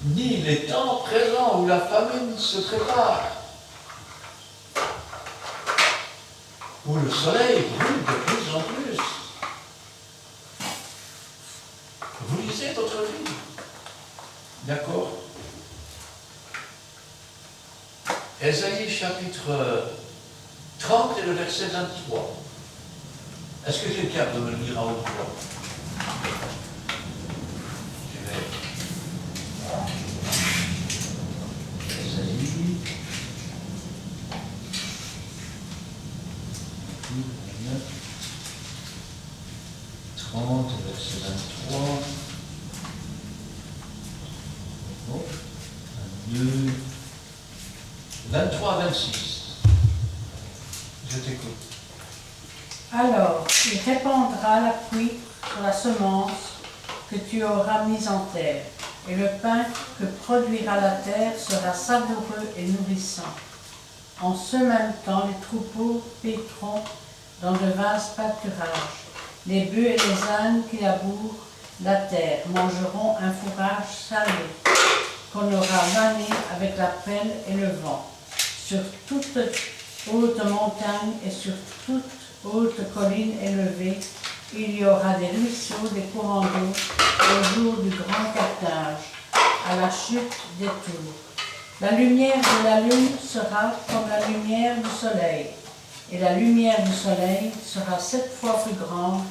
ni les temps présents où la famine se prépare, où le soleil brûle de plus en plus. Vous lisez votre vie, d'accord? Ésaïe chapitre 30 et le verset 23. Est-ce que quelqu'un peut me le lire à haute voix? Je vais. Ésaïe. 30, verset 23. Bon. 22. 23 à 26. Je t'écoute. Alors, il répandra la pluie sur la semence que tu auras mise en terre, et le pain que produira la terre sera savoureux et nourrissant. En ce même temps, les troupeaux paîtront dans de vastes pâturages. Les bœufs et les ânes qui labourent la terre mangeront un fourrage salé, qu'on aura mané avec la pelle et le vent. Sur toute haute montagne et sur toute haute colline élevée, il y aura des ruisseaux, des courants d'eau, au jour du grand captage, à la chute des tours. La lumière de la lune sera comme la lumière du soleil, et la lumière du soleil sera 7 fois plus grande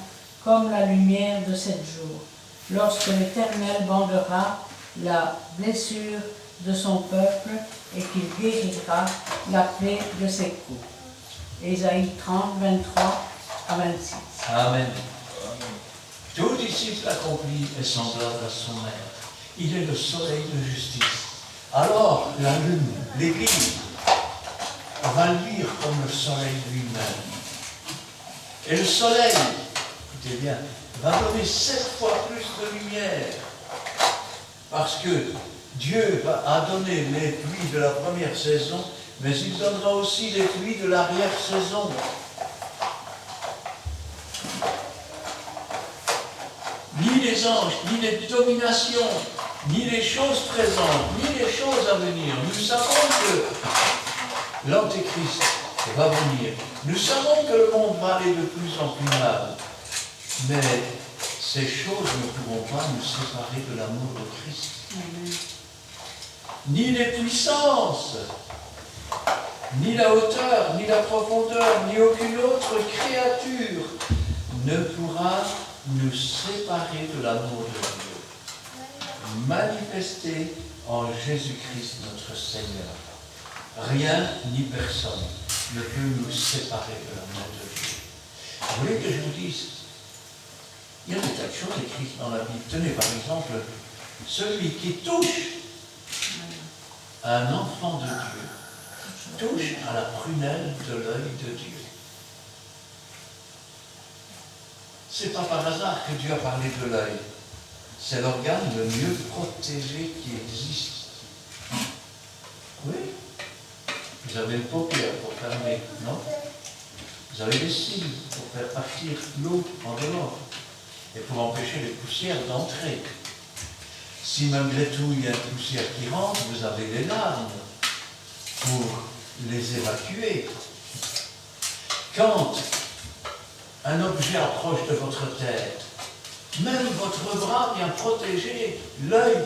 comme la lumière de 7 jours, lorsque l'Éternel bandera la blessure de son peuple et qu'il guérira la plaie de ses coups. Ésaïe 30, 23 à 26. Amen. Tout disciple accompli est semblable à son maître. Il est le soleil de justice. Alors, la lune, l'Église, va luire comme le soleil lui-même. Et le soleil, écoutez bien, va donner 7 fois plus de lumière. Parce que Dieu a donné les pluies de la première saison, mais il donnera aussi les pluies de l'arrière-saison. Ni les anges, ni les dominations, ni les choses présentes, ni les choses à venir. Nous savons que l'Antéchrist va venir. Nous savons que le monde va aller de plus en plus mal. Mais ces choses ne pourront pas nous séparer de l'amour de Christ. Amen. Ni les puissances, ni la hauteur, ni la profondeur, ni aucune autre créature ne pourra nous séparer de l'amour de Dieu, manifesté en Jésus-Christ notre Seigneur. Rien ni personne ne peut nous séparer de l'amour de Dieu. Vous voulez que je vous dise, il y a des tas de choses écrites dans la Bible. Tenez par exemple, celui qui touche un enfant de Dieu touche à la prunelle de l'œil de Dieu. C'est pas par hasard que Dieu a parlé de l'œil. C'est l'organe le mieux protégé qui existe. Oui. Vous avez une paupière pour fermer, non? Vous avez des cils pour faire partir l'eau en dehors et pour empêcher les poussières d'entrer. Si malgré tout il y a une poussière qui rentre, vous avez les larmes pour les évacuer. Quand un objet approche de votre tête, même votre bras vient protéger l'œil.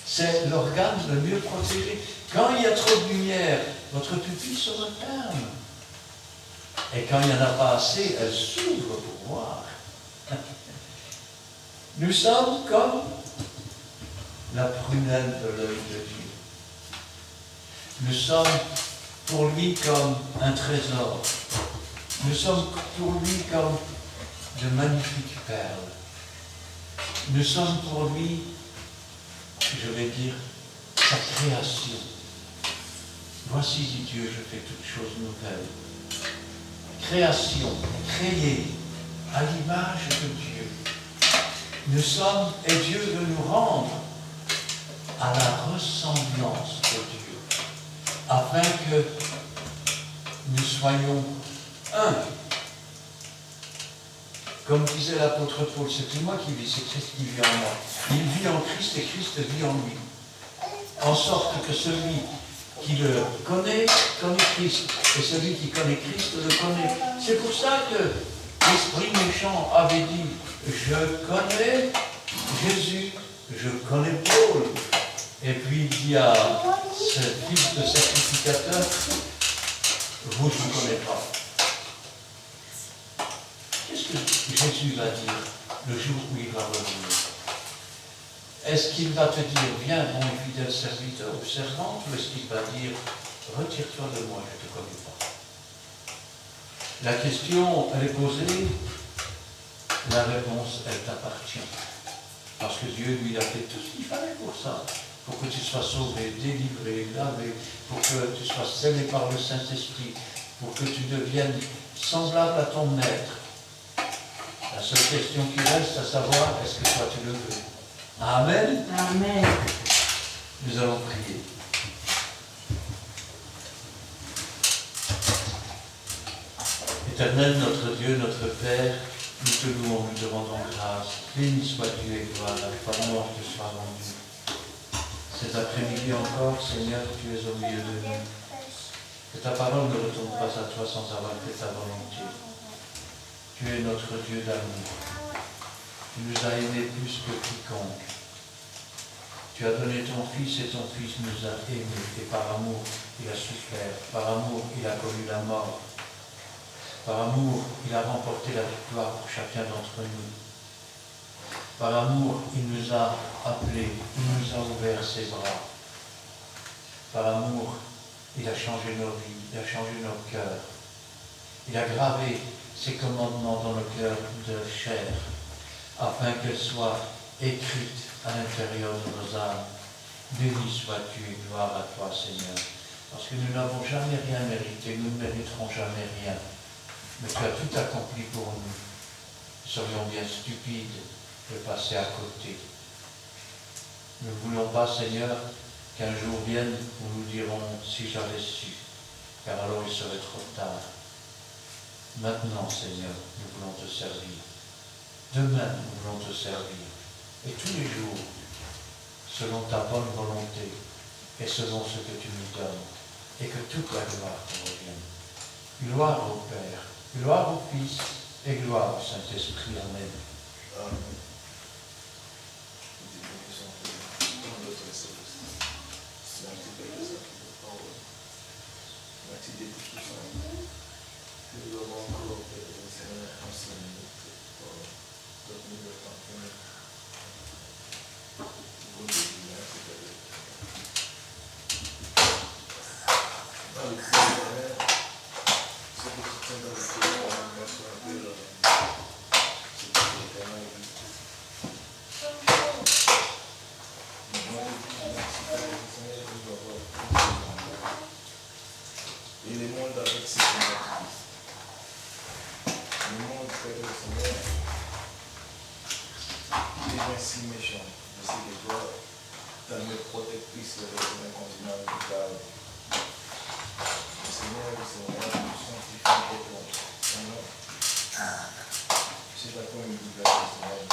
C'est l'organe le mieux protégé. Quand il y a trop de lumière, votre pupille se referme. Et quand il n'y en a pas assez, elle s'ouvre pour voir. Nous sommes comme la prunelle de l'œil de Dieu. Nous sommes pour lui comme un trésor. Nous sommes pour lui comme de magnifiques perles. Nous sommes pour lui, je vais dire, sa création. Voici, dit Dieu, je fais toutes choses nouvelles. Création, créée à l'image de Dieu. Nous sommes, et Dieu veut nous rendre à la ressemblance de Dieu, afin que nous soyons un. Comme disait l'apôtre Paul, c'est plus moi qui vis, c'est Christ qui vit en moi. Il vit en Christ et Christ vit en lui. En sorte que celui qui le connaît Christ, et celui qui connaît Christ le connaît. C'est pour ça que l'esprit méchant avait dit, je connais Jésus, je connais Paul. Et puis il dit à ce fils de sacrificateur, vous, je ne vous connais pas. Qu'est-ce que Jésus va dire le jour où il va revenir? Est-ce qu'il va te dire, viens, bon et fidèle serviteur ou servante, ou est-ce qu'il va dire, retire-toi de moi, je ne te connais pas? La question, elle est posée, la réponse, elle t'appartient. Parce que Dieu lui a fait tout ce qu'il fallait pour ça. Pour que tu sois sauvé, délivré, lavé, pour que tu sois scellé par le Saint-Esprit, pour que tu deviennes semblable à ton maître. La seule question qui reste, à savoir, est-ce que toi tu le veux? Amen. Amen. Nous allons prier. Éternel, notre Dieu, notre Père, nous te louons, nous te rendons grâce. Béni sois-tu et gloire, la gloire te soit rendue. Cet après-midi encore, Seigneur, tu es au milieu de nous. Que ta parole ne retourne pas à toi sans avoir fait ta volonté. Tu es notre Dieu d'amour. Tu nous as aimés plus que quiconque. Tu as donné ton Fils et ton Fils nous a aimés. Et par amour, il a souffert. Par amour, il a connu la mort. Par amour, il a remporté la victoire pour chacun d'entre nous. Par amour, il nous a appelés, il nous a ouvert ses bras. Par amour, il a changé nos vies, il a changé nos cœurs. Il a gravé ses commandements dans nos cœurs de chair, afin qu'elles soient écrites à l'intérieur de nos âmes. Béni sois-tu et gloire à toi, Seigneur. Parce que nous n'avons jamais rien mérité, nous ne mériterons jamais rien. Mais tu as tout accompli pour nous. Nous serions bien stupides de passer à côté. Nous ne voulons pas, Seigneur, qu'un jour vienne où nous dirons si j'avais su, car alors il serait trop tard. Maintenant, Seigneur, nous voulons te servir. Demain, nous voulons te servir. Et tous les jours, selon ta bonne volonté et selon ce que tu nous donnes, et que toute la gloire te revienne. Gloire au Père, gloire au Fils et gloire au Saint-Esprit. Amen. Amen. Et le monde avec ses convoitises. Le monde fait le Seigneur. Il est ainsi méchant. Je sais que toi, ta mère protectrice de ton continent vital. Le Seigneur, nous sanctifie pour toi. Seigneur, c'est à toi une liberté, Seigneur.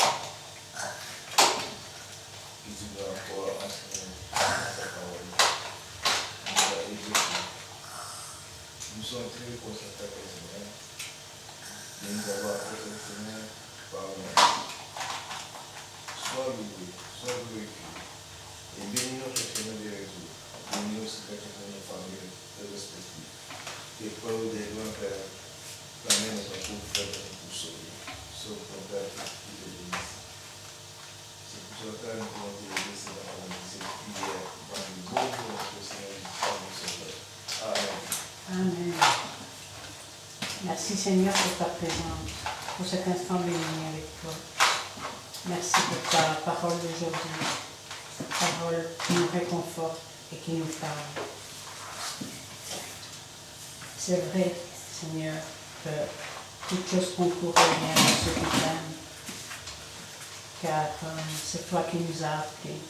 Et tu dois encore enseigner ta parole. entrer pour cette fête, Seigneur. Et nous avons apporté, Seigneur, pardon. Sois loué, sois glorifié. Et bénis notre chemin de réseau. Bénis aussi nos familles respectives. Et Paul des lois, Père, t'amène notre pauvre frère pour sauver. Sauve ton Père qui te bénisse. C'est pour cela que nous pouvons te lever, Seigneur, dans cette prière, dans le beau nom de notre Seigneur Jésus-Christ. Amen. Amen. Merci Seigneur pour ta présence, pour cet instant béni avec toi. Merci pour ta parole d'aujourd'hui, cette parole qui nous réconforte et qui nous parle. C'est vrai, Seigneur, que toutes choses concourent bien à ceux qui t'aiment, car c'est toi qui nous as appelés,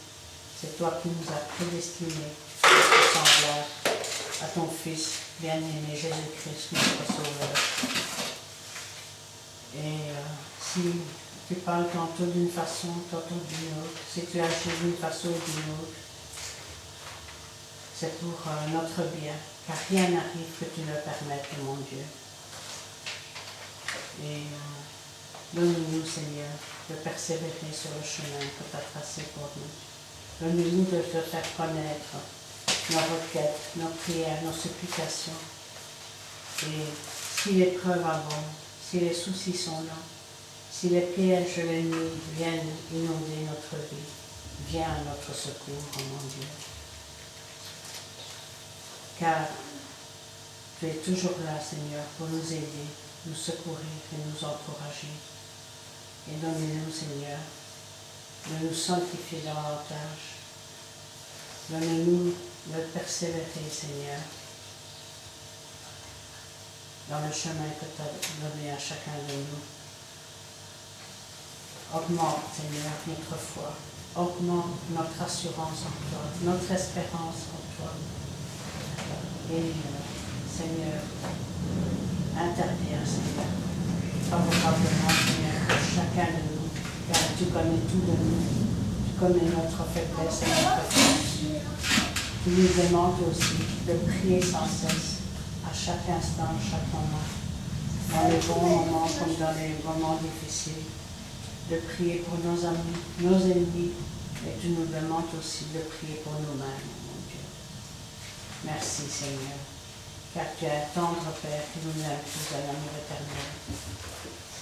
c'est toi qui nous as prédestinés à ressembler à ton Fils bien-aimé Jésus-Christ, notre Sauveur. Et si tu parles tantôt d'une façon, tantôt d'une autre, si tu agis d'une façon ou d'une autre, c'est pour notre bien, car rien n'arrive que tu le permettes, mon Dieu. Et donne-nous, Seigneur, de persévérer sur le chemin que tu as tracé pour nous. Donne-nous de te faire connaître nos requêtes, nos prières, nos supplications. Et si les preuves abondent, si les soucis sont là, si les pièges de l'ennemi viennent inonder notre vie, viens à notre secours, oh mon Dieu. Car tu es toujours là, Seigneur, pour nous aider, nous secourir et nous encourager. Et donne-nous, Seigneur, de nous sanctifier davantage. Donne-nous de persévérer, Seigneur, dans le chemin que tu as donné à chacun de nous. Augmente, Seigneur, notre foi. Augmente notre assurance en toi, notre espérance en toi. Et, Seigneur, interviens, Seigneur, favorablement, Seigneur, pour chacun de nous, car tu connais tout de nous. Tu connais notre faiblesse et notre force. Tu nous demandes aussi de prier sans cesse, à chaque instant, à chaque moment, dans les bons moments comme dans les moments difficiles, de prier pour nos amis, nos ennemis, et tu nous demandes aussi de prier pour nous-mêmes, mon Dieu. Merci, Seigneur, car tu es un tendre Père qui nous impose à l'amour éternel.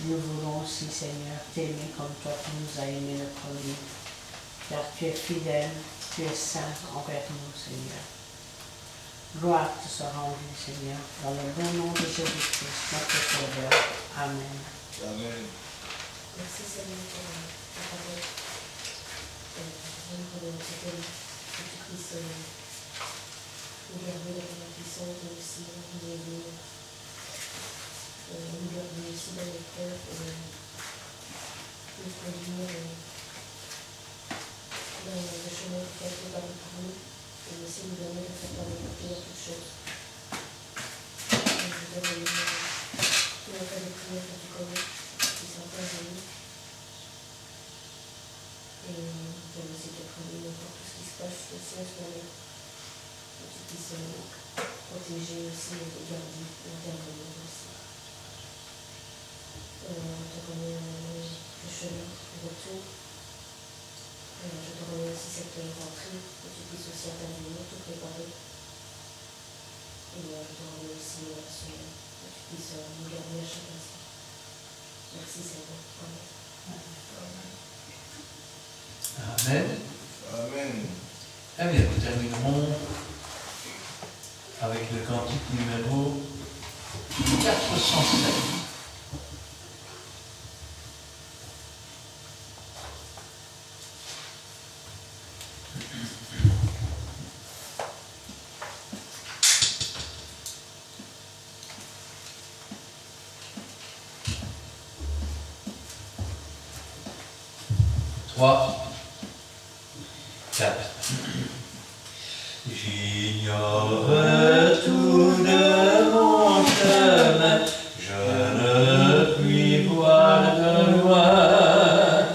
Nous voulons aussi, Seigneur, t'aimer comme toi qui nous as aimés le premier, car tu es fidèle, tu es saint envers nous, Seigneur. Gloire te soit rendue, Seigneur, dans le bon nom de Jésus-Christ, notre Sauveur. Amen. Amen. Merci Seigneur pour ta parole. Pour notre Père, que tu puisses nous garder dans ta puissance et aussi nous aider, nous garder aussi dans les cœurs et nous conduire dans le chemin que tu as préparé pour nous et aussi nous donner de faire parler pour toi toutes choses. Je te donne tout un tas de prières que tu connais, qui sont intervenues. Et je vais aussi te prier pour tout ce qui se passe aussi en ce moment. Que tu puisses protéger aussi et garder l'intervenir aussi. Je te remets le chemin de retour. Je te remets aussi cette rentrée, que tu puisses aussi intervenir, tout préparer. Et je te remets aussi ce chemin, que tu puisses nous garder à chaque instant. Merci Seigneur. Amen. Amen. Amen. Eh bien, nous terminerons avec le cantique numéro 407. Trois. 4. J'ignore tout de mon chemin, je ne puis voir de loin,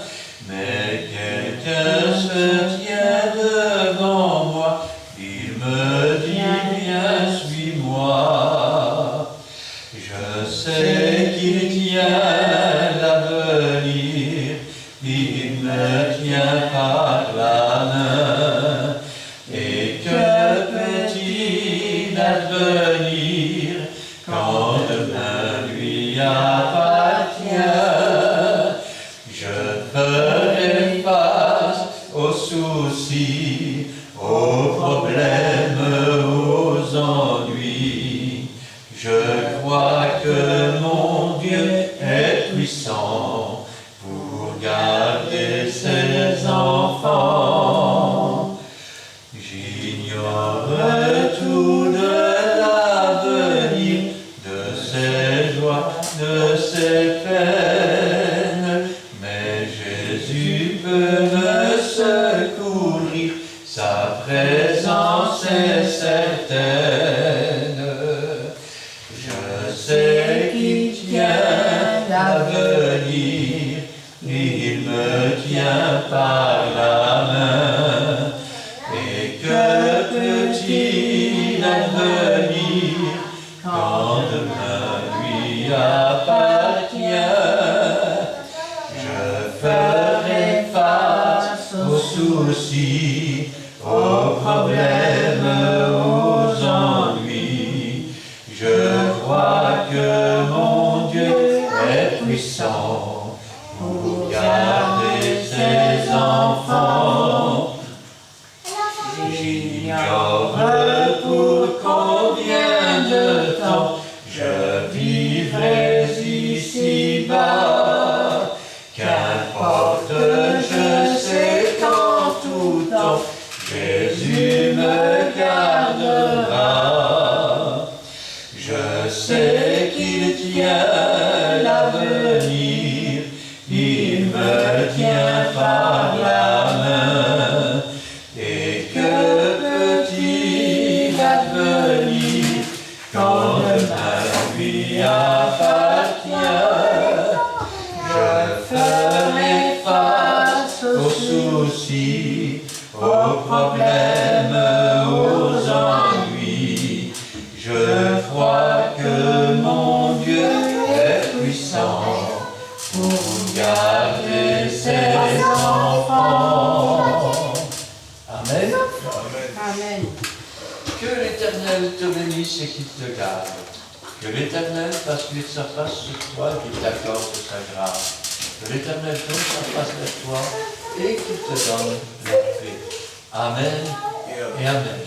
mais quelqu'un se tient devant moi, il me dit viens, suis-moi. tient par la main, et que peut-il advenir quand demain lui appartient? Je ferai face aux soucis, aux problèmes, aux ennuis. Je crois que mon Dieu est puissant pour garder ses enfants. J'ignore tout de l'avenir, de ses joies, de ses peines, mais Jésus peut me secourir, sa présence est certaine. Je sais qu'il tient l'avenir, il me tient par la main, et que peut-il advenir quand demain lui appartient? Je ferai face aux soucis, aux problèmes, aux ennuis. Je crois que mon Dieu est puissant pour garder ses enfants. J'ignore pour combien de temps je vivrai ici-bas. Qu'importe, je sais qu'en tout temps, Jésus me gardera. Je sais qu'il tient l'avenir, il me tient par la main, et que peut-il advenir quand demain lui appartient? Je ferai face aux soucis, aux problèmes, aux ennuis. Je crois que mon Dieu est puissant pour garder ses enfants. Amen. Amen. Que l'Éternel te bénisse et qu'il te garde. Que l'Éternel fasse luire sa face sur toi et qu'il t'accorde sa grâce. Que l'Éternel tourne sa face vers toi et qu'il te donne la paix. Amen et Amen.